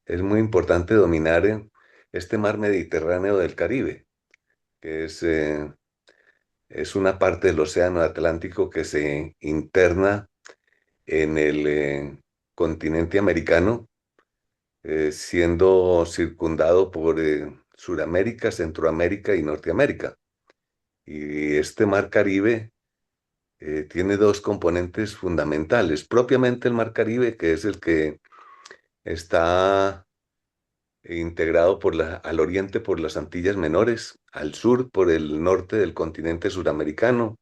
es muy importante dominar este mar Mediterráneo del Caribe, que es una parte del océano Atlántico que se interna en el continente americano, siendo circundado por Suramérica, Centroamérica y Norteamérica. Y este mar Caribe tiene dos componentes fundamentales. Propiamente el Mar Caribe, que es el que está integrado al oriente por las Antillas Menores, al sur por el norte del continente suramericano,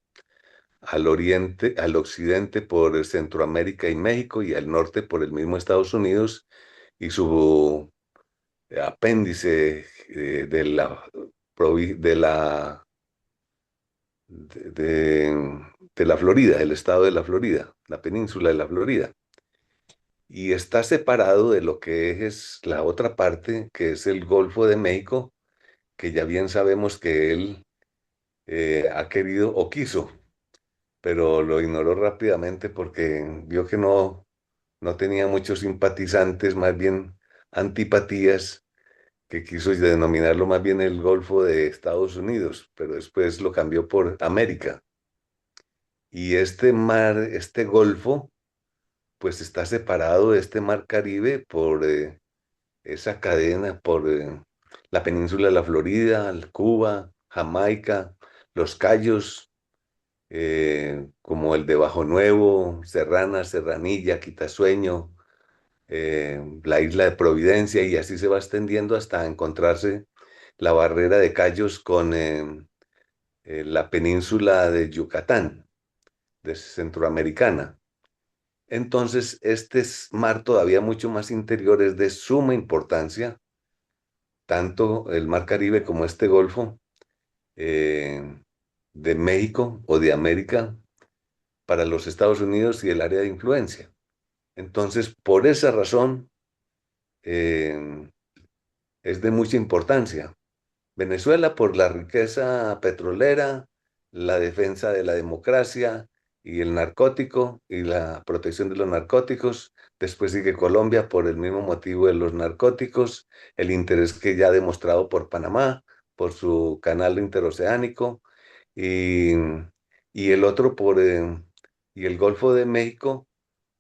al occidente por Centroamérica y México y al norte por el mismo Estados Unidos y su apéndice de la Florida, el estado de la Florida, la península de la Florida. Y está separado de lo que es la otra parte, que es el Golfo de México, que ya bien sabemos que él ha querido o quiso, pero lo ignoró rápidamente porque vio que no tenía muchos simpatizantes, más bien antipatías, que quiso denominarlo más bien el Golfo de Estados Unidos, pero después lo cambió por América. Y este mar, este golfo, pues está separado de este mar Caribe por esa cadena, por la península de la Florida, Cuba, Jamaica, los Cayos, como el de Bajo Nuevo, Serrana, Serranilla, Quitasueño, la isla de Providencia, y así se va extendiendo hasta encontrarse la barrera de Cayos con la península de Yucatán, de centroamericana. Entonces, este mar todavía mucho más interior es de suma importancia, tanto el mar Caribe como este Golfo de México o de América para los Estados Unidos y el área de influencia. Entonces, por esa razón, es de mucha importancia. Venezuela por la riqueza petrolera, la defensa de la democracia y el narcótico y la protección de los narcóticos. Después sigue Colombia por el mismo motivo de los narcóticos, el interés que ya ha demostrado por Panamá, por su canal interoceánico, y, y el otro y el Golfo de México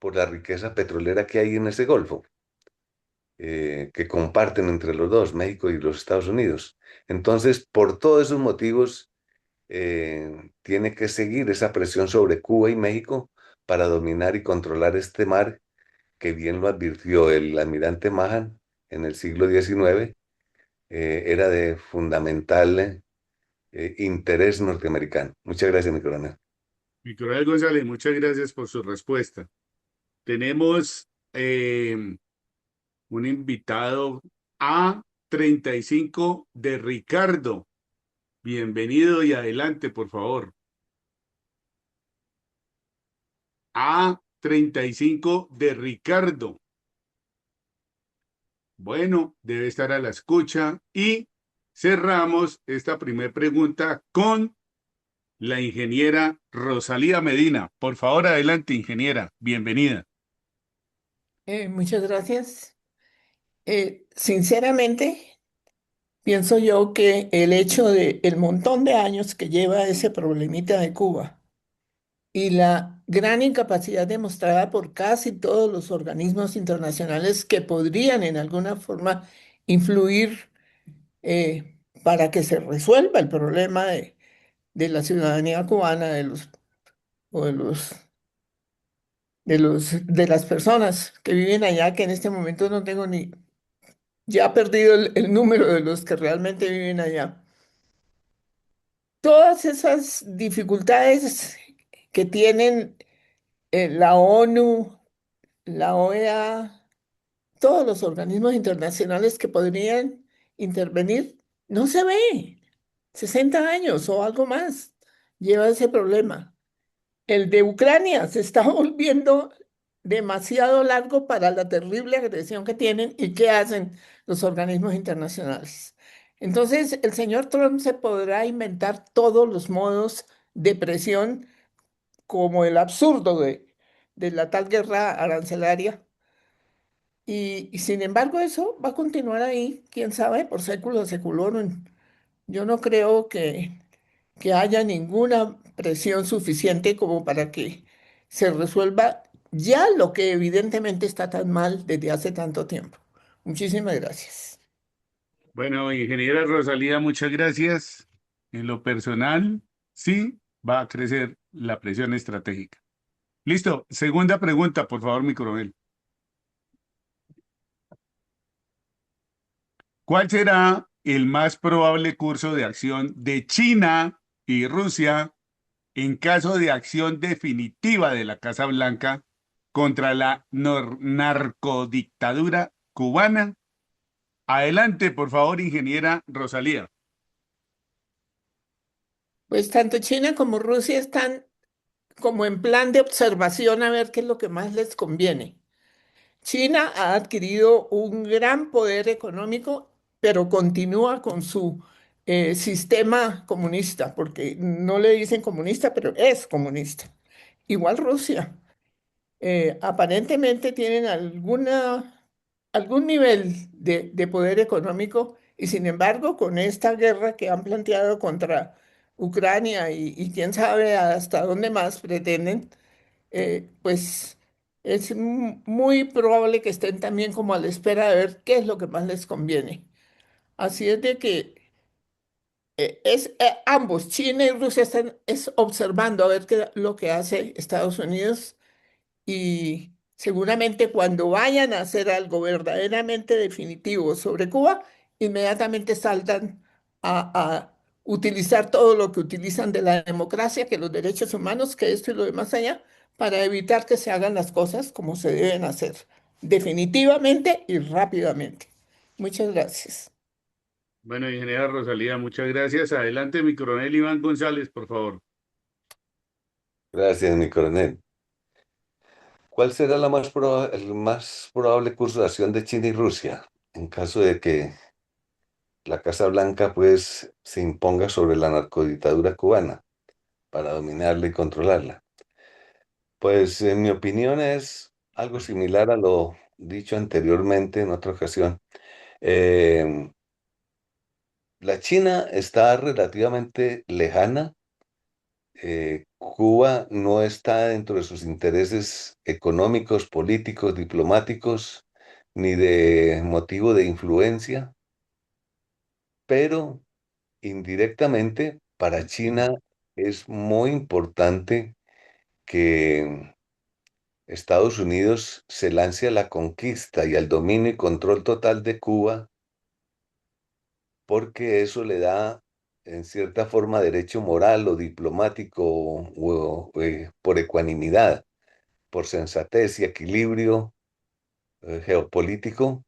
por la riqueza petrolera que hay en ese Golfo. Que comparten entre los dos, México y los Estados Unidos. Entonces, por todos esos motivos, tiene que seguir esa presión sobre Cuba y México para dominar y controlar este mar, que bien lo advirtió el almirante Mahan en el siglo XIX, era de fundamental interés norteamericano. Muchas gracias, mi coronel. Mi coronel González, muchas gracias por su respuesta. Tenemos un invitado A35 de Ricardo. Bienvenido y adelante, por favor. A35 de Ricardo. Bueno, debe estar a la escucha y cerramos esta primera pregunta con la ingeniera Rosalía Medina. Por favor, adelante, ingeniera. Bienvenida. Muchas gracias. Sinceramente, pienso yo que el hecho de el montón de años que lleva ese problemita de Cuba y la gran incapacidad demostrada por casi todos los organismos internacionales que podrían en alguna forma influir para que se resuelva el problema de la ciudadanía cubana, o de las personas que viven allá, que en este momento no tengo ni, ya he perdido el número de los que realmente viven allá. Todas esas dificultades que tienen la ONU, la OEA, todos los organismos internacionales que podrían intervenir, no se ve. 60 años o algo más lleva ese problema. El de Ucrania se está volviendo demasiado largo para la terrible agresión que tienen y que hacen los organismos internacionales. Entonces, el señor Trump se podrá inventar todos los modos de presión, como el absurdo de la tal guerra arancelaria. Y sin embargo, eso va a continuar ahí, quién sabe, por séculos seculorum. Yo no creo que haya ninguna presión suficiente como para que se resuelva ya lo que evidentemente está tan mal desde hace tanto tiempo. Muchísimas gracias. Bueno, ingeniera Rosalía, muchas gracias. En lo personal, sí, va a crecer la presión estratégica. Listo. Segunda pregunta, por favor, mi coronel. ¿Cuál será el más probable curso de acción de China y Rusia en caso de acción definitiva de la Casa Blanca contra la narcodictadura cubana? Adelante, por favor, ingeniera Rosalía. Pues tanto China como Rusia están como en plan de observación a ver qué es lo que más les conviene. China ha adquirido un gran poder económico, pero continúa con su sistema comunista, porque no le dicen comunista, pero es comunista. Igual Rusia. Aparentemente tienen algún nivel de poder económico y sin embargo con esta guerra que han planteado contra Ucrania y quién sabe hasta dónde más pretenden, pues es muy probable que estén también como a la espera de ver qué es lo que más les conviene. Así es de que ambos, China y Rusia, están observando a ver qué es lo que hace Estados Unidos y seguramente cuando vayan a hacer algo verdaderamente definitivo sobre Cuba, inmediatamente saltan a utilizar todo lo que utilizan de la democracia, que los derechos humanos, que esto y lo demás allá, para evitar que se hagan las cosas como se deben hacer, definitivamente y rápidamente. Muchas gracias. Bueno, ingeniera Rosalía, muchas gracias. Adelante, mi coronel Iván González, por favor. Gracias, mi coronel. ¿Cuál será el más probable curso de acción de China y Rusia en caso de que la Casa Blanca pues se imponga sobre la narcodictadura cubana para dominarla y controlarla? Pues en mi opinión es algo similar a lo dicho anteriormente en otra ocasión. Eh, la China está relativamente lejana. Cuba no está dentro de sus intereses económicos, políticos, diplomáticos, ni de motivo de influencia, pero indirectamente para China es muy importante que Estados Unidos se lance a la conquista y al dominio y control total de Cuba, porque eso le da, en cierta forma, derecho moral o diplomático o, por ecuanimidad por sensatez y equilibrio geopolítico,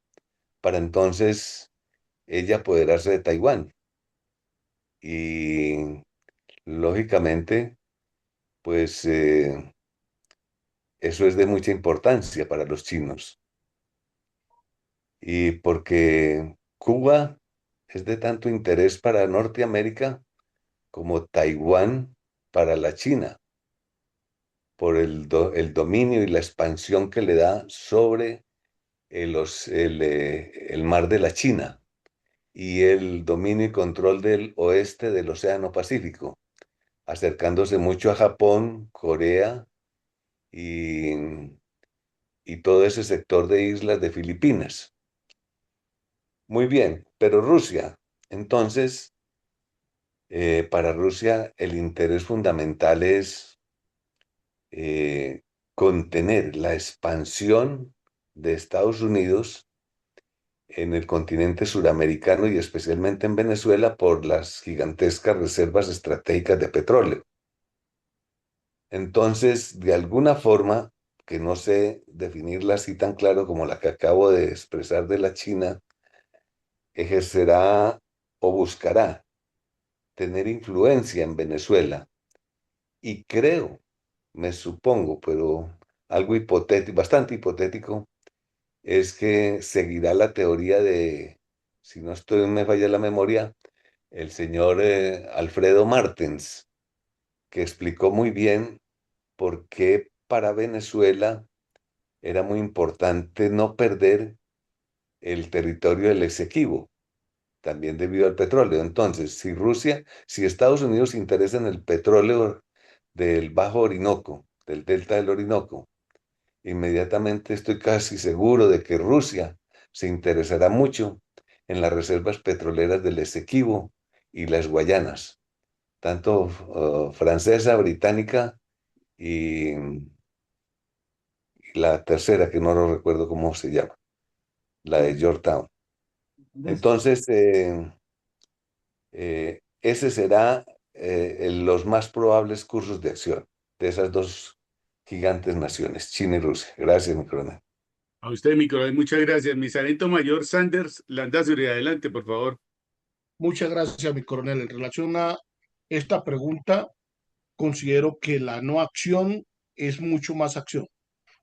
para entonces ella apoderarse de Taiwán. Y lógicamente, pues eso es de mucha importancia para los chinos. Y porque Cuba es de tanto interés para Norteamérica como Taiwán para la China, por el dominio y la expansión que le da sobre el mar de la China y el dominio y control del oeste del Océano Pacífico, acercándose mucho a Japón, Corea y, y todo ese sector de islas de Filipinas. Muy bien, pero Rusia, entonces, para Rusia el interés fundamental es contener la expansión de Estados Unidos en el continente suramericano y especialmente en Venezuela por las gigantescas reservas estratégicas de petróleo. Entonces, de alguna forma, que no sé definirla así tan claro como la que acabo de expresar de la China, ejercerá o buscará tener influencia en Venezuela. Y creo, me supongo, pero algo hipotético, bastante hipotético, es que seguirá la teoría de, si no estoy, me falla la memoria, el señor Alfredo Martens, que explicó muy bien por qué para Venezuela era muy importante no perder el territorio del Esequibo, también debido al petróleo. Entonces, si Estados Unidos se interesa en el petróleo del Bajo Orinoco, del delta del Orinoco, inmediatamente estoy casi seguro de que Rusia se interesará mucho en las reservas petroleras del Esequibo y las Guayanas, tanto francesa, británica y la tercera, que no lo recuerdo cómo se llama, la de Georgetown. Entonces, ese será los más probables cursos de acción de esas dos gigantes naciones, China y Rusia. Gracias, mi coronel. A usted, mi coronel, muchas gracias. Mi sargento mayor Sanders Landazuri, adelante, por favor. Muchas gracias, mi coronel. En relación a esta pregunta, considero que la no acción es mucho más acción.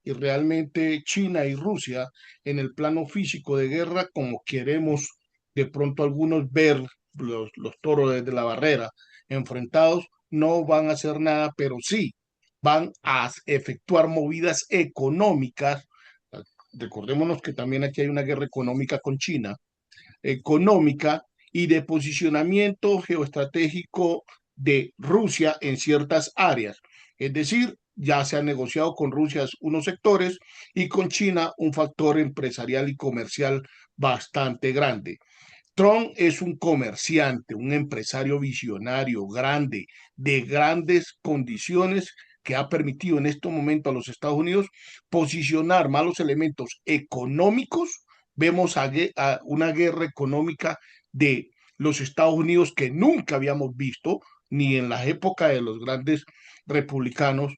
Y realmente China y Rusia en el plano físico de guerra, como queremos de pronto algunos ver los toros desde la barrera enfrentados, no van a hacer nada, pero sí van a efectuar movidas económicas. Recordémonos que también aquí hay una guerra económica con China, económica y de posicionamiento geoestratégico de Rusia en ciertas áreas. Es decir, ya se ha negociado con Rusia unos sectores y con China un factor empresarial y comercial bastante grande. Trump es un comerciante, un empresario visionario, grande, de grandes condiciones que ha permitido en este momento a los Estados Unidos posicionar malos elementos económicos. Vemos a una guerra económica de los Estados Unidos que nunca habíamos visto, ni en la época de los grandes republicanos.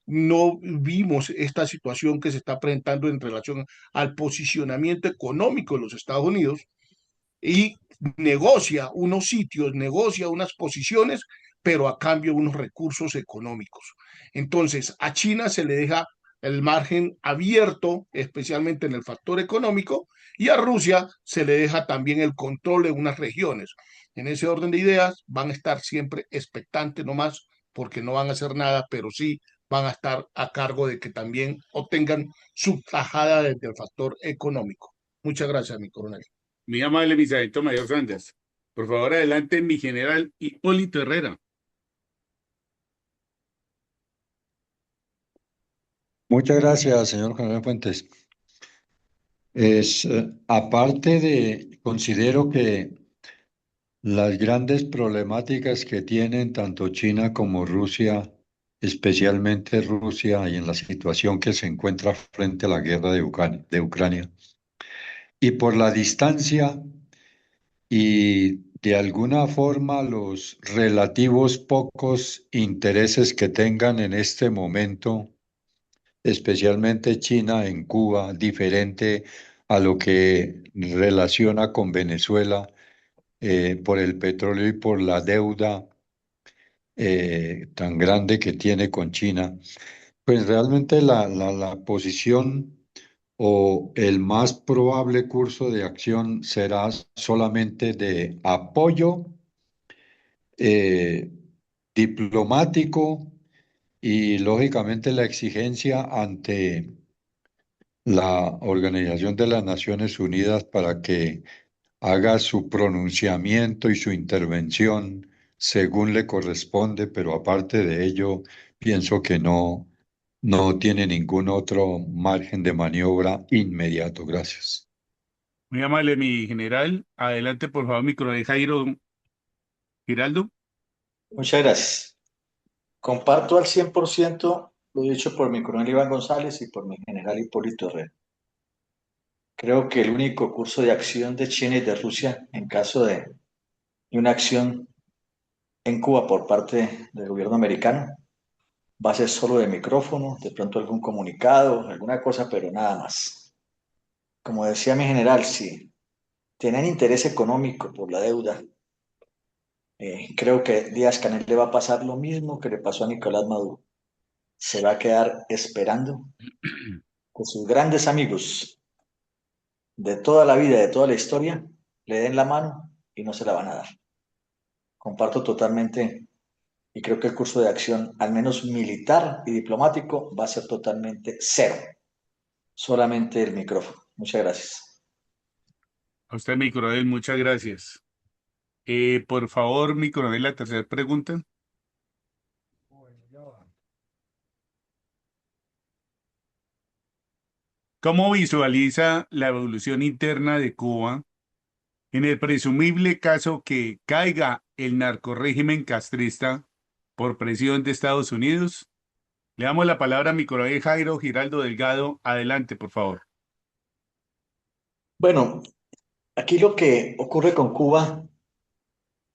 No vimos esta situación que se está presentando en relación al posicionamiento económico de los Estados Unidos y negocia unos sitios, negocia unas posiciones, pero a cambio unos recursos económicos. Entonces, a China se le deja el margen abierto, especialmente en el factor económico, y a Rusia se le deja también el control de unas regiones. En ese orden de ideas, van a estar siempre expectantes nomás, porque no van a hacer nada, pero sí van a estar a cargo de que también obtengan su tajada desde el factor económico. Muchas gracias, mi coronel. Muy amable, mi sargento mayor Sanders. Por favor, adelante, mi general Hipólito Herrera. Muchas gracias, señor Coronel Fuentes. Aparte considero que las grandes problemáticas que tienen tanto China como Rusia, especialmente Rusia, y en la situación que se encuentra frente a la guerra de Ucrania, y por la distancia y de alguna forma los relativos pocos intereses que tengan en este momento especialmente China en Cuba, diferente a lo que relaciona con Venezuela por el petróleo y por la deuda tan grande que tiene con China. Pues realmente la posición o el más probable curso de acción será solamente de apoyo eh, diplomático y lógicamente la exigencia ante la Organización de las Naciones Unidas para que haga su pronunciamiento y su intervención según le corresponde, pero aparte de ello, pienso que no tiene ningún otro margen de maniobra inmediato. Gracias. Muy amable, mi general. Adelante, por favor, mi coronel Jairo Giraldo. Muchas gracias. Comparto al 100% lo dicho por mi coronel Iván González y por mi general Hipólito Herrera. Creo que el único curso de acción de China y de Rusia en caso de una acción en Cuba por parte del gobierno americano va a ser solo de micrófono, de pronto algún comunicado, alguna cosa, pero nada más. Como decía mi general, si tienen interés económico por la deuda, creo que Díaz-Canel le va a pasar lo mismo que le pasó a Nicolás Maduro. Se va a quedar esperando que sus grandes amigos de toda la vida, de toda la historia, le den la mano y no se la van a dar. Comparto totalmente y creo que el curso de acción, al menos militar y diplomático, va a ser totalmente cero. Solamente el micrófono. Muchas gracias. A usted, mi coronel, muchas gracias. Por favor, mi coronel, la tercera pregunta. ¿Cómo visualiza la evolución interna de Cuba en el presumible caso que caiga el narcorrégimen castrista por presión de Estados Unidos? Le damos la palabra a mi coronel Jairo Giraldo Delgado. Adelante, por favor. Bueno, aquí lo que ocurre con Cuba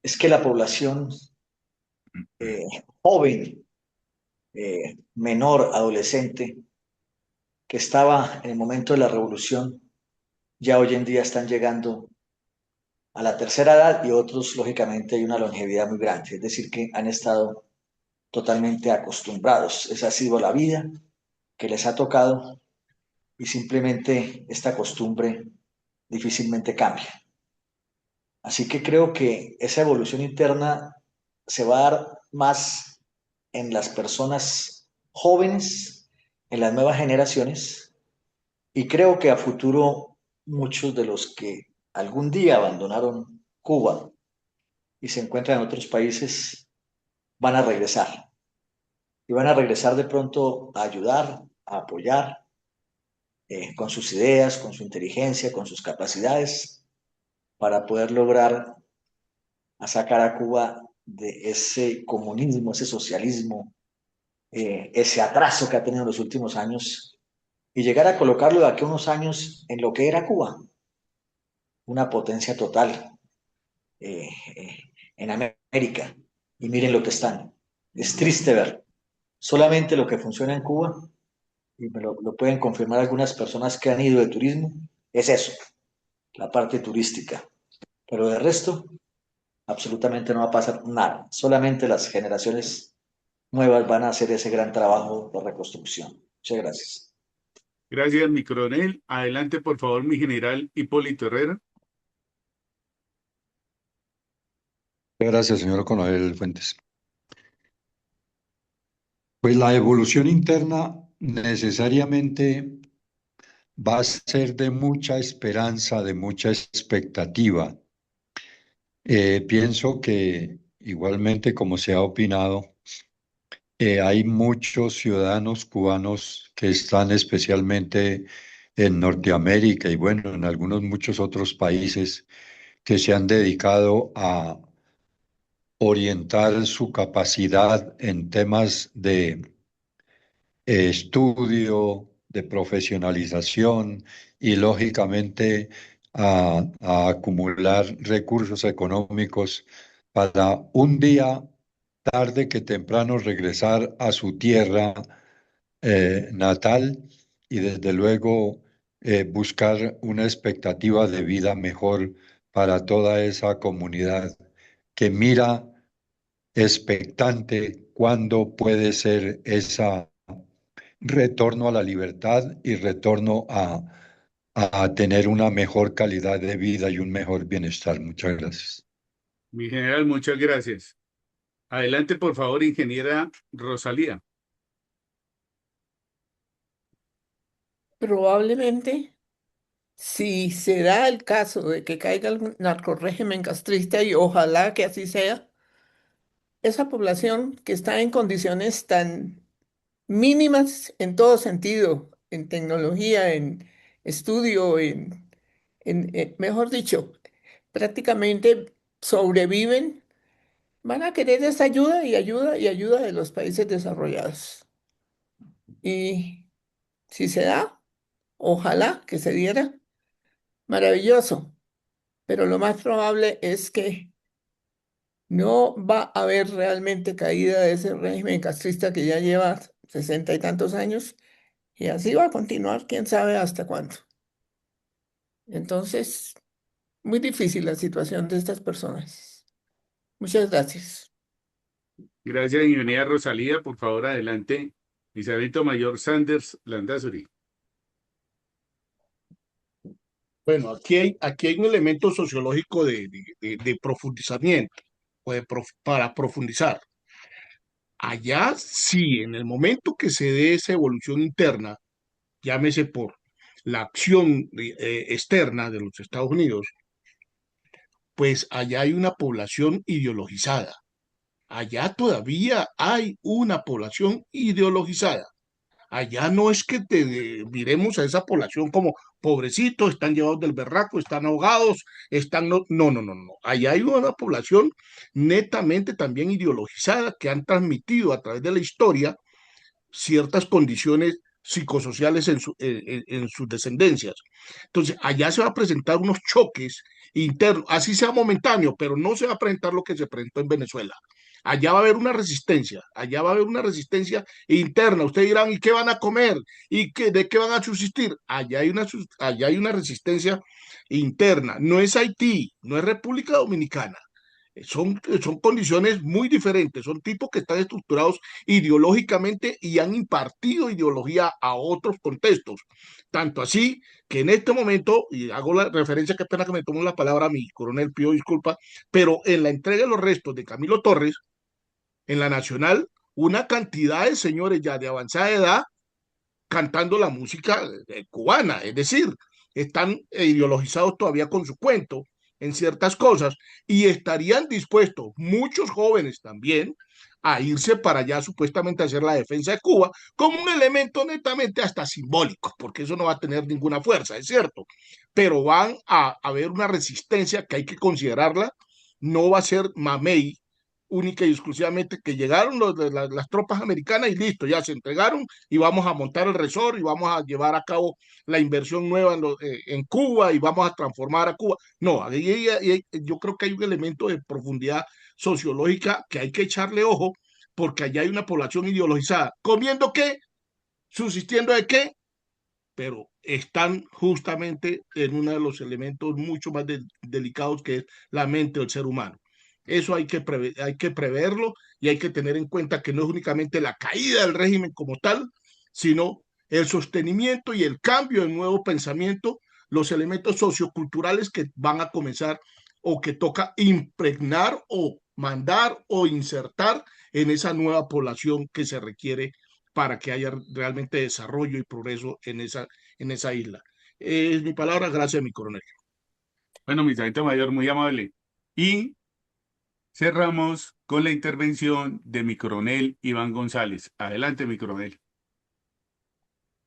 es que la población joven, menor, adolescente, que estaba en el momento de la revolución, ya hoy en día están llegando a la tercera edad y otros, lógicamente, hay una longevidad muy grande, es decir, que han estado totalmente acostumbrados. Esa ha sido la vida que les ha tocado y simplemente esta costumbre difícilmente cambia. Así que creo que esa evolución interna se va a dar más en las personas jóvenes, en las nuevas generaciones, y creo que a futuro muchos de los que algún día abandonaron Cuba y se encuentran en otros países van a regresar. Y van a regresar de pronto a ayudar, a apoyar, con sus ideas, con su inteligencia, con sus capacidades, para poder lograr a sacar a Cuba de ese comunismo, ese socialismo, ese atraso que ha tenido en los últimos años y llegar a colocarlo de aquí a unos años en lo que era Cuba, una potencia total eh, eh, en América. Y miren lo que están. Es triste ver solamente lo que funciona en Cuba, y me lo pueden confirmar algunas personas que han ido de turismo, es eso, la parte turística. Pero de resto, absolutamente no va a pasar nada. Solamente las generaciones nuevas van a hacer ese gran trabajo de reconstrucción. Muchas gracias. Gracias, mi coronel. Adelante, por favor, mi general Hipólito Herrera. Gracias, señor Coronel Fuentes. Pues la evolución interna necesariamente va a ser de mucha esperanza, de mucha expectativa. Pienso que igualmente, como se ha opinado, hay muchos ciudadanos cubanos que están especialmente en Norteamérica y bueno, en algunos muchos otros países que se han dedicado a orientar su capacidad en temas de estudio, de profesionalización y lógicamente a acumular recursos económicos para un día, tarde que temprano, regresar a su tierra natal y desde luego buscar una expectativa de vida mejor para toda esa comunidad que mira expectante cuándo puede ser ese retorno a la libertad y retorno a tener una mejor calidad de vida y un mejor bienestar. Muchas gracias. Mi general, muchas gracias. Adelante, por favor, ingeniera Rosalía. Probablemente, si se da el caso de que caiga el narcorrégimen castrista, y ojalá que así sea, esa población que está en condiciones tan mínimas en todo sentido, en tecnología, en estudio, mejor dicho, prácticamente sobreviven, van a querer esa ayuda y ayuda y ayuda de los países desarrollados. Y si se da, ojalá que se diera, maravilloso, pero lo más probable es que no va a haber realmente caída de ese régimen castrista que ya lleva 60 y tantos años y así va a continuar, quién sabe hasta cuándo. Entonces, muy difícil la situación de estas personas. Muchas gracias. Gracias, ingeniera Rosalía. Por favor, adelante. Mi sargento mayor Sanders Landazuri. Bueno, aquí hay un elemento sociológico de profundizamiento, para profundizar. Allá sí, en el momento que se dé esa evolución interna, llámese por la acción externa de los Estados Unidos, pues allá hay una población ideologizada. Allá todavía hay una población ideologizada. Allá no es que miremos a esa población como pobrecitos, están llevados del berraco, están ahogados, están... No, no, no, no, no. Allá hay una población netamente también ideologizada que han transmitido a través de la historia ciertas condiciones psicosociales en sus descendencias. Entonces, allá se va a presentar unos choques internos, así sea momentáneo, pero no se va a presentar lo que se presentó en Venezuela. Allá va a haber una resistencia, allá va a haber una resistencia interna. Ustedes dirán, ¿y qué van a comer? ¿De qué van a subsistir? Allá hay una resistencia interna. No es Haití, no es República Dominicana. Son condiciones muy diferentes, son tipos que están estructurados ideológicamente y han impartido ideología a otros contextos. Tanto así que en este momento, y hago la referencia, qué pena que me tomo la palabra, mi coronel, pido disculpa, pero en la entrega de los restos de Camilo Torres, en la Nacional, una cantidad de señores ya de avanzada edad cantando la música cubana, es decir, están ideologizados todavía con su cuento en ciertas cosas y estarían dispuestos, muchos jóvenes también, a irse para allá supuestamente a hacer la defensa de Cuba como un elemento netamente hasta simbólico, porque eso no va a tener ninguna fuerza, es cierto, pero van a haber una resistencia que hay que considerarla, no va a ser mamey única y exclusivamente que llegaron las tropas americanas y listo, ya se entregaron y vamos a montar el resort y vamos a llevar a cabo la inversión nueva en Cuba y vamos a transformar a Cuba. No, yo creo que hay un elemento de profundidad sociológica que hay que echarle ojo porque allá hay una población ideologizada. ¿Comiendo qué? ¿Subsistiendo de qué? Pero están justamente en uno de los elementos mucho más delicados que es la mente del ser humano. Eso hay que preverlo y hay que tener en cuenta que no es únicamente la caída del régimen como tal, sino el sostenimiento y el cambio de nuevo pensamiento, los elementos socioculturales que van a comenzar o que toca impregnar o mandar o insertar en esa nueva población que se requiere para que haya realmente desarrollo y progreso en esa isla. Es mi palabra, gracias, mi coronel. Bueno, mi sargento mayor, muy amable. Y cerramos con la intervención de mi coronel Iván González. Adelante, mi coronel.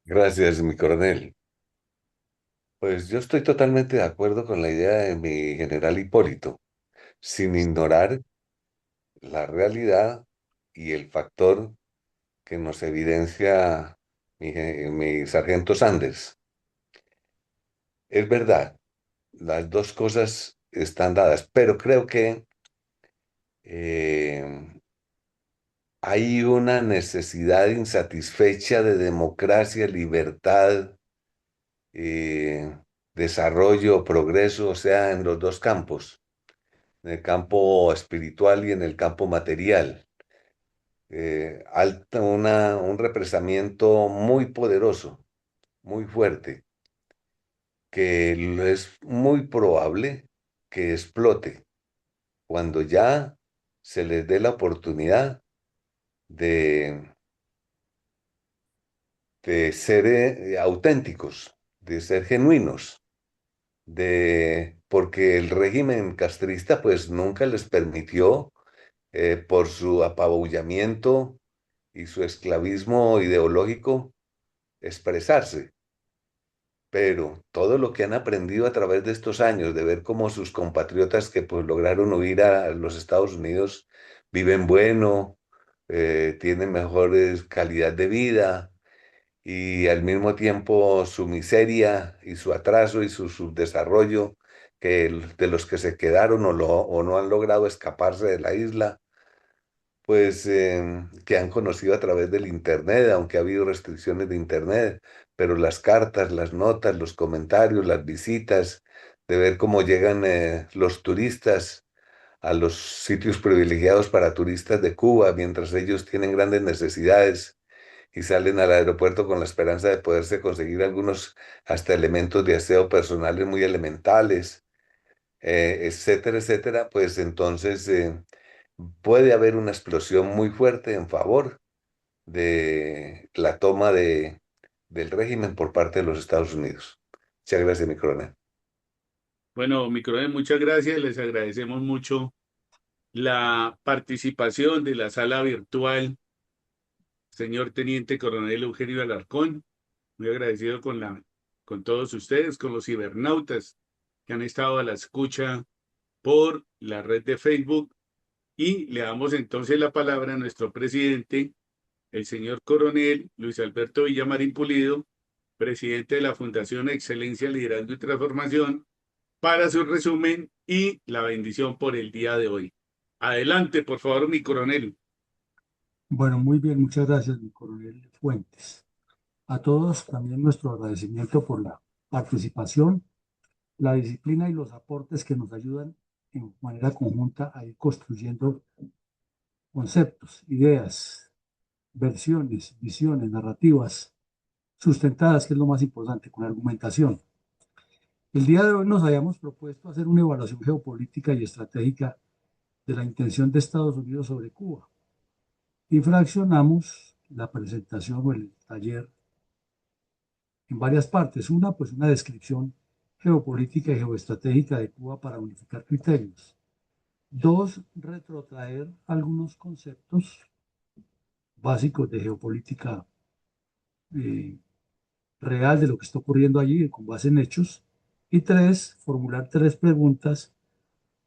Gracias, mi coronel. Pues yo estoy totalmente de acuerdo con la idea de mi general Hipólito, sin ignorar la realidad y el factor que nos evidencia mi sargento Sanders. Es verdad, las dos cosas están dadas, pero creo que eh, hay una necesidad insatisfecha de democracia, libertad, desarrollo, progreso, o sea, en los dos campos, en el campo espiritual y en el campo material. Un represamiento muy poderoso, muy fuerte, que es muy probable que explote cuando ya se les dé la oportunidad de, de ser auténticos, de ser genuinos, porque el régimen castrista pues nunca les permitió, por su apabullamiento y su esclavismo ideológico, expresarse. Pero todo lo que han aprendido a través de estos años, de ver cómo sus compatriotas que pues lograron huir a los Estados Unidos viven bueno, tienen mejores calidad de vida, y al mismo tiempo su miseria y su atraso y su subdesarrollo, de los que se quedaron o no han logrado escaparse de la isla, pues que han conocido a través del Internet, aunque ha habido restricciones de Internet, pero las cartas, las notas, los comentarios, las visitas, de ver cómo llegan los turistas a los sitios privilegiados para turistas de Cuba, mientras ellos tienen grandes necesidades y salen al aeropuerto con la esperanza de poderse conseguir algunos hasta elementos de aseo personales muy elementales, etcétera, etcétera, pues entonces puede haber una explosión muy fuerte en favor de la toma del régimen por parte de los Estados Unidos. Muchas gracias, mi coronel. Bueno, mi coronel, muchas gracias. Les agradecemos mucho la participación de la sala virtual, señor Teniente Coronel Eugenio Alarcón. Muy agradecido con todos ustedes, con los cibernautas que han estado a la escucha por la red de Facebook. Y le damos entonces la palabra a nuestro presidente, el señor Coronel Luis Alberto Villamarín Pulido, presidente de la Fundación Excelencia, Liderazgo y Transformación, para su resumen y la bendición por el día de hoy. Adelante, por favor, mi coronel. Bueno, muy bien, muchas gracias, mi coronel Fuentes. A todos también nuestro agradecimiento por la participación, la disciplina y los aportes que nos ayudan en manera conjunta a ir construyendo conceptos, ideas, versiones, visiones, narrativas sustentadas, que es lo más importante, con argumentación. El día de hoy nos habíamos propuesto hacer una evaluación geopolítica y estratégica de la intención de Estados Unidos sobre Cuba y fraccionamos la presentación o el taller en varias partes. Una, pues una descripción geopolítica y geoestratégica de Cuba para unificar criterios. Dos, retrotraer algunos conceptos básicos de geopolítica eh, real de lo que está ocurriendo allí con base en hechos. Y tres, formular tres preguntas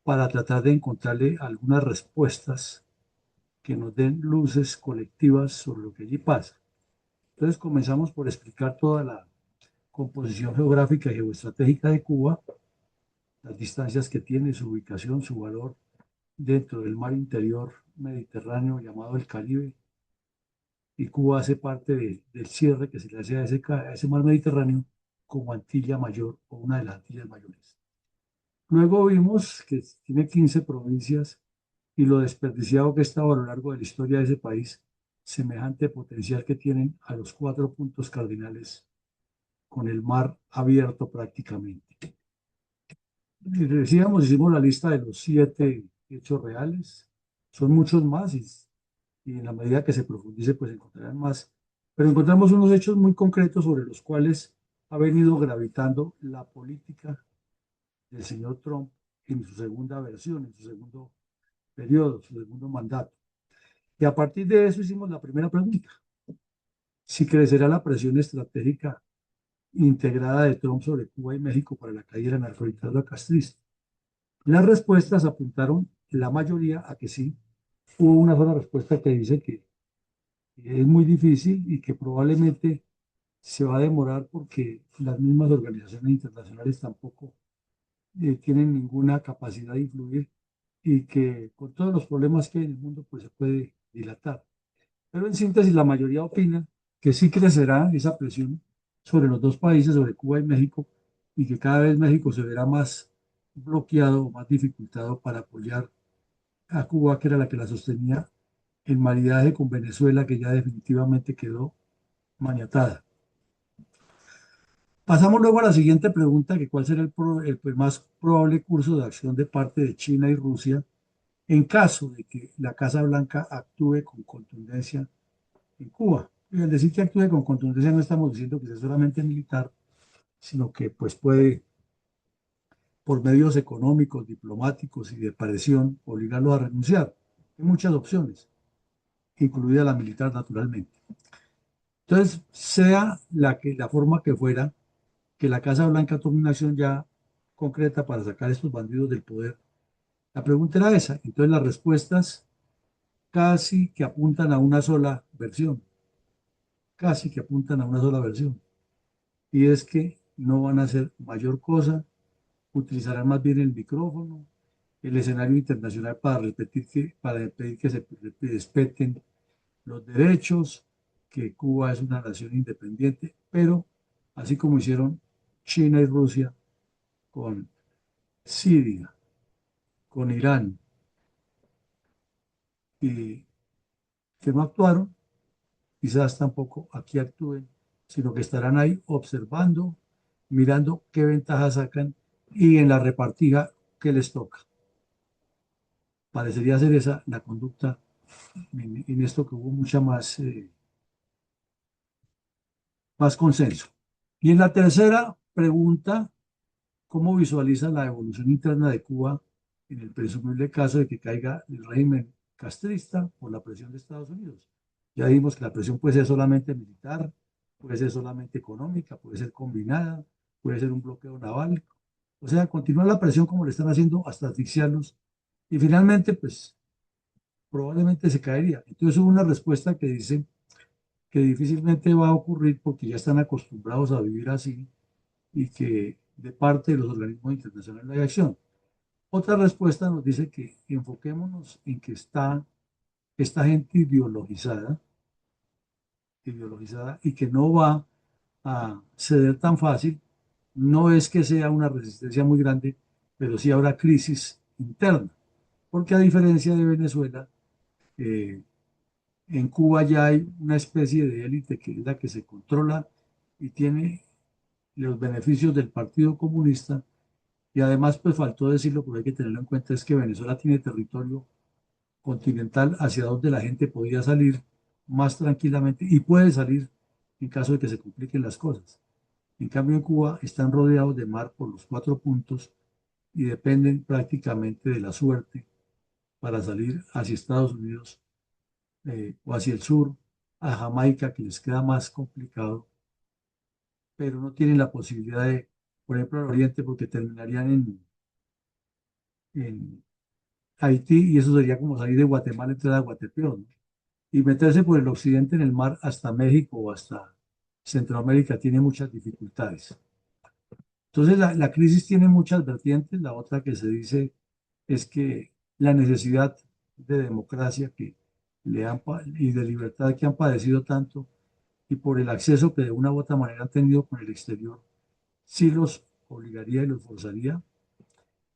para tratar de encontrarle algunas respuestas que nos den luces colectivas sobre lo que allí pasa. Entonces comenzamos por explicar toda la composición geográfica y geoestratégica de Cuba, las distancias que tiene, su ubicación, su valor dentro del mar interior mediterráneo llamado el Caribe, y Cuba hace parte del cierre que se le hace a ese mar Mediterráneo como Antilla Mayor o una de las Antillas Mayores. Luego vimos que tiene 15 provincias y lo desperdiciado que estaba a lo largo de la historia de ese país, semejante potencial que tienen a los 4 puntos cardinales con el mar abierto prácticamente. Y decíamos, hicimos la lista de los 7 hechos reales, son muchos más y en la medida que se profundice pues encontrarán más, pero encontramos unos hechos muy concretos sobre los cuales ha venido gravitando la política del señor Trump en su segunda versión, en su segundo periodo, su segundo mandato. Y a partir de eso hicimos la primera pregunta: si crecerá la presión estratégica integrada de Trump sobre Cuba y México para la caída del narcodictadura castrista. Las respuestas apuntaron la mayoría a que sí. Hubo una sola respuesta que dice que es muy difícil y que probablemente se va a demorar porque las mismas organizaciones internacionales tampoco tienen ninguna capacidad de influir y que con todos los problemas que hay en el mundo pues se puede dilatar. Pero en síntesis, la mayoría opina que sí crecerá esa presión sobre los dos países, sobre Cuba y México, y que cada vez México se verá más bloqueado o más dificultado para apoyar a Cuba, que era la que la sostenía en maridaje con Venezuela, que ya definitivamente quedó maniatada. Pasamos luego a la siguiente pregunta, que cuál será el más probable curso de acción de parte de China y Rusia en caso de que la Casa Blanca actúe con contundencia en Cuba. Y al decir que actúe con contundencia no estamos diciendo que sea solamente militar, sino que pues puede, por medios económicos, diplomáticos y de presión, obligarlos a renunciar. Hay muchas opciones, incluida la militar naturalmente. Entonces, sea la forma que fuera, que la Casa Blanca tome una acción ya concreta para sacar a estos bandidos del poder. La pregunta era esa. Entonces, las respuestas casi que apuntan a una sola versión, casi que apuntan a una sola versión. Y es que no van a hacer mayor cosa, utilizarán más bien el micrófono, el escenario internacional para pedir que se respeten los derechos, que Cuba es una nación independiente, pero así como hicieron China y Rusia con Siria, con Irán, y que no actuaron, quizás tampoco aquí actúen, sino que estarán ahí observando, mirando qué ventajas sacan y en la repartija que les toca. Parecería ser esa la conducta en esto que hubo mucha más consenso. Y en la tercera pregunta, ¿cómo visualiza la evolución interna de Cuba en el presumible caso de que caiga el régimen castrista por la presión de Estados Unidos? Ya dijimos que la presión puede ser solamente militar, puede ser solamente económica, puede ser combinada, puede ser un bloqueo naval. O sea, continuar la presión como le están haciendo hasta asfixiarlos. Y finalmente, pues probablemente se caería. Entonces hubo una respuesta que dice que difícilmente va a ocurrir porque ya están acostumbrados a vivir así y que de parte de los organismos internacionales no hay acción. Otra respuesta nos dice que enfoquémonos en que está esta gente ideologizada y que no va a ceder tan fácil. No es que sea una resistencia muy grande, pero sí habrá crisis interna, porque a diferencia de Venezuela, eh, en Cuba ya hay una especie de élite que es la que se controla y tiene los beneficios del Partido Comunista. Y además, pues faltó decirlo, pero hay que tenerlo en cuenta, es que Venezuela tiene territorio continental hacia donde la gente podía salir más tranquilamente y puede salir en caso de que se compliquen las cosas. En cambio, en Cuba están rodeados de mar por los 4 puntos y dependen prácticamente de la suerte para salir hacia Estados Unidos o hacia el sur, a Jamaica, que les queda más complicado, pero no tienen la posibilidad de, por ejemplo, al oriente, porque terminarían en Haití y eso sería como salir de Guatemala, entrar a Guatepeor, ¿no? Y meterse por el occidente en el mar hasta México o hasta Centroamérica tiene muchas dificultades. Entonces la crisis tiene muchas vertientes. La otra que se dice es que la necesidad de democracia y de libertad que han padecido tanto y por el acceso que de una u otra manera han tenido con el exterior, sí los obligaría y los forzaría.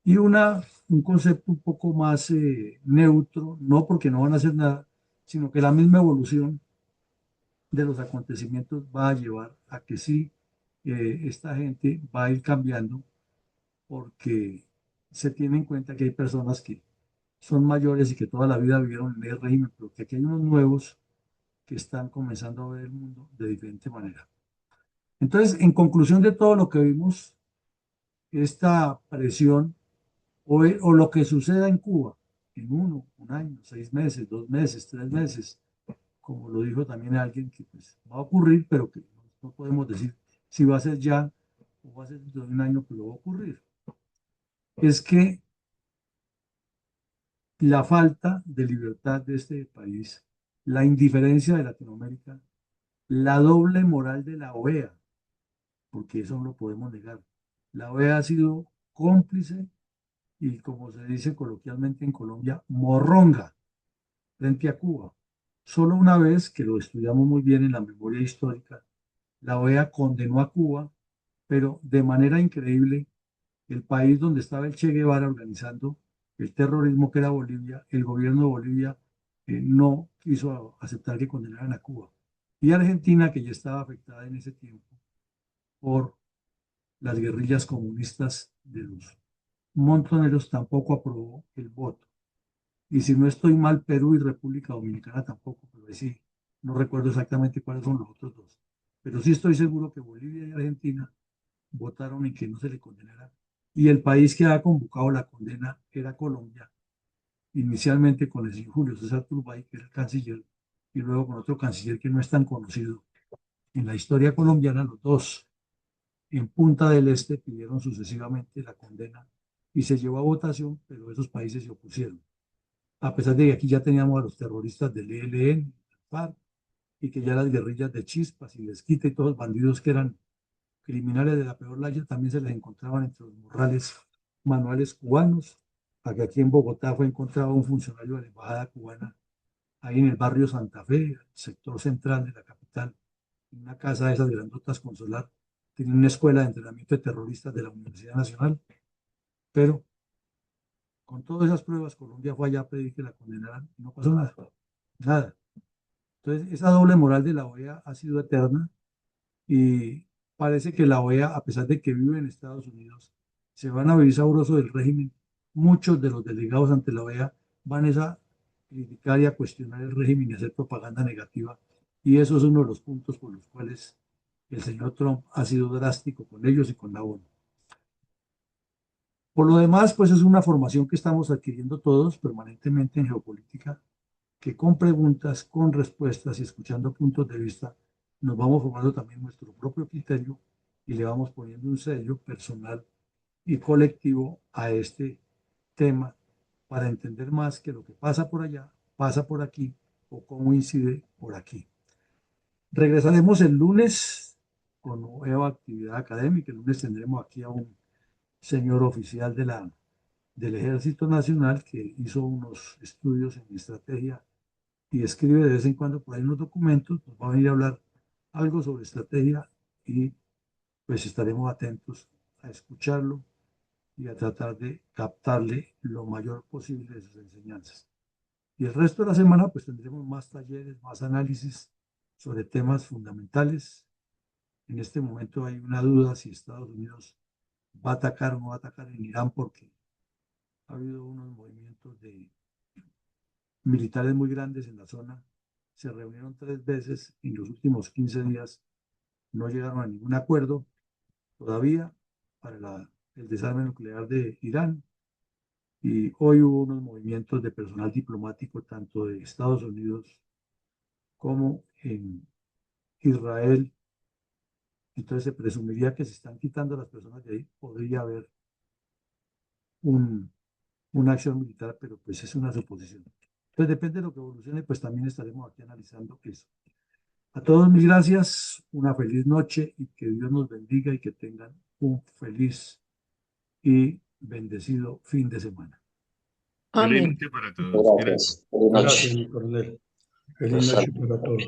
Y un concepto un poco más neutro, no porque no van a hacer nada, sino que la misma evolución de los acontecimientos va a llevar a que sí, esta gente va a ir cambiando porque se tiene en cuenta que hay personas que son mayores y que toda la vida vivieron en el régimen, pero que aquí hay unos nuevos que están comenzando a ver el mundo de diferente manera. Entonces, en conclusión de todo lo que vimos, esta presión o lo que suceda en Cuba en un año, 6 meses, 2 meses, 3 meses, como lo dijo también alguien que pues, va a ocurrir, pero que no podemos decir si va a ser ya o va a ser dentro de un año, pero va a ocurrir. Es que la falta de libertad de este país, la indiferencia de Latinoamérica, la doble moral de la OEA, porque eso no lo podemos negar. La OEA ha sido cómplice y, como se dice coloquialmente en Colombia, morronga frente a Cuba. Solo una vez, que lo estudiamos muy bien en la memoria histórica, la OEA condenó a Cuba, pero de manera increíble, el país donde estaba el Che Guevara organizando el terrorismo, que era Bolivia, el gobierno de Bolivia no quiso aceptar que condenaran a Cuba. Y Argentina, que ya estaba afectada en ese tiempo por las guerrillas comunistas de los montoneros, tampoco aprobó el voto. Y si no estoy mal, Perú y República Dominicana tampoco, pero ahí sí, no recuerdo exactamente cuáles son los otros dos. Pero sí estoy seguro que Bolivia y Argentina votaron en que no se le condenara. Y el país que ha convocado la condena era Colombia, inicialmente con el señor Julio César Turbay, que era el canciller, y luego con otro canciller que no es tan conocido en la historia colombiana. Los dos en Punta del Este pidieron sucesivamente la condena y se llevó a votación, pero esos países se opusieron. A pesar de que aquí ya teníamos a los terroristas del ELN, FARC, y que ya las guerrillas de Chispas y Desquite y todos los bandidos que eran criminales de la peor laya también se les encontraban entre los morrales manuales cubanos. A que aquí en Bogotá fue encontrado un funcionario de la embajada cubana, ahí en el barrio Santa Fe, sector central de la capital, en una casa de esas grandotas con solar. Tenía una escuela de entrenamiento de terroristas de la Universidad Nacional, pero con todas esas pruebas Colombia fue allá a pedir que la condenaran y no pasó nada, nada. Entonces, esa doble moral de la OEA ha sido eterna y parece que la OEA, a pesar de que vive en Estados Unidos, se van a vivir sabroso del régimen. Muchos de los delegados ante la OEA van a criticar y a cuestionar el régimen y hacer propaganda negativa. Y eso es uno de los puntos por los cuales el señor Trump ha sido drástico con ellos y con la ONU. Por lo demás, pues es una formación que estamos adquiriendo todos permanentemente en geopolítica, que con preguntas, con respuestas y escuchando puntos de vista, nos vamos formando también nuestro propio criterio y le vamos poniendo un sello personal y colectivo a este tema para entender más que lo que pasa por allá, pasa por aquí o cómo incide por aquí. Regresaremos el lunes con nueva actividad académica. El lunes tendremos aquí a un señor oficial del Ejército Nacional que hizo unos estudios en estrategia y escribe de vez en cuando por ahí unos documentos. Nos va a venir a hablar algo sobre estrategia y pues estaremos atentos a escucharlo y a tratar de captarle lo mayor posible de sus enseñanzas. Y el resto de la semana pues tendremos más talleres, más análisis sobre temas fundamentales. En este momento hay una duda si Estados Unidos va a atacar o no va a atacar en Irán, porque ha habido unos movimientos de militares muy grandes en la zona. Se reunieron 3 veces en los últimos 15 días, no llegaron a ningún acuerdo todavía para el desarme nuclear de Irán. Y hoy hubo unos movimientos de personal diplomático tanto de Estados Unidos como en Israel. Entonces se presumiría que se están quitando las personas de ahí. Podría haber una acción militar, pero pues es una suposición. Entonces depende de lo que evolucione, pues también estaremos aquí analizando eso. A todos mis gracias, una feliz noche y que Dios nos bendiga y que tengan un feliz y bendecido fin de semana. Feliz Amén. noche para todos. Gracias. Gracias, mi coronel. Feliz noche para todos.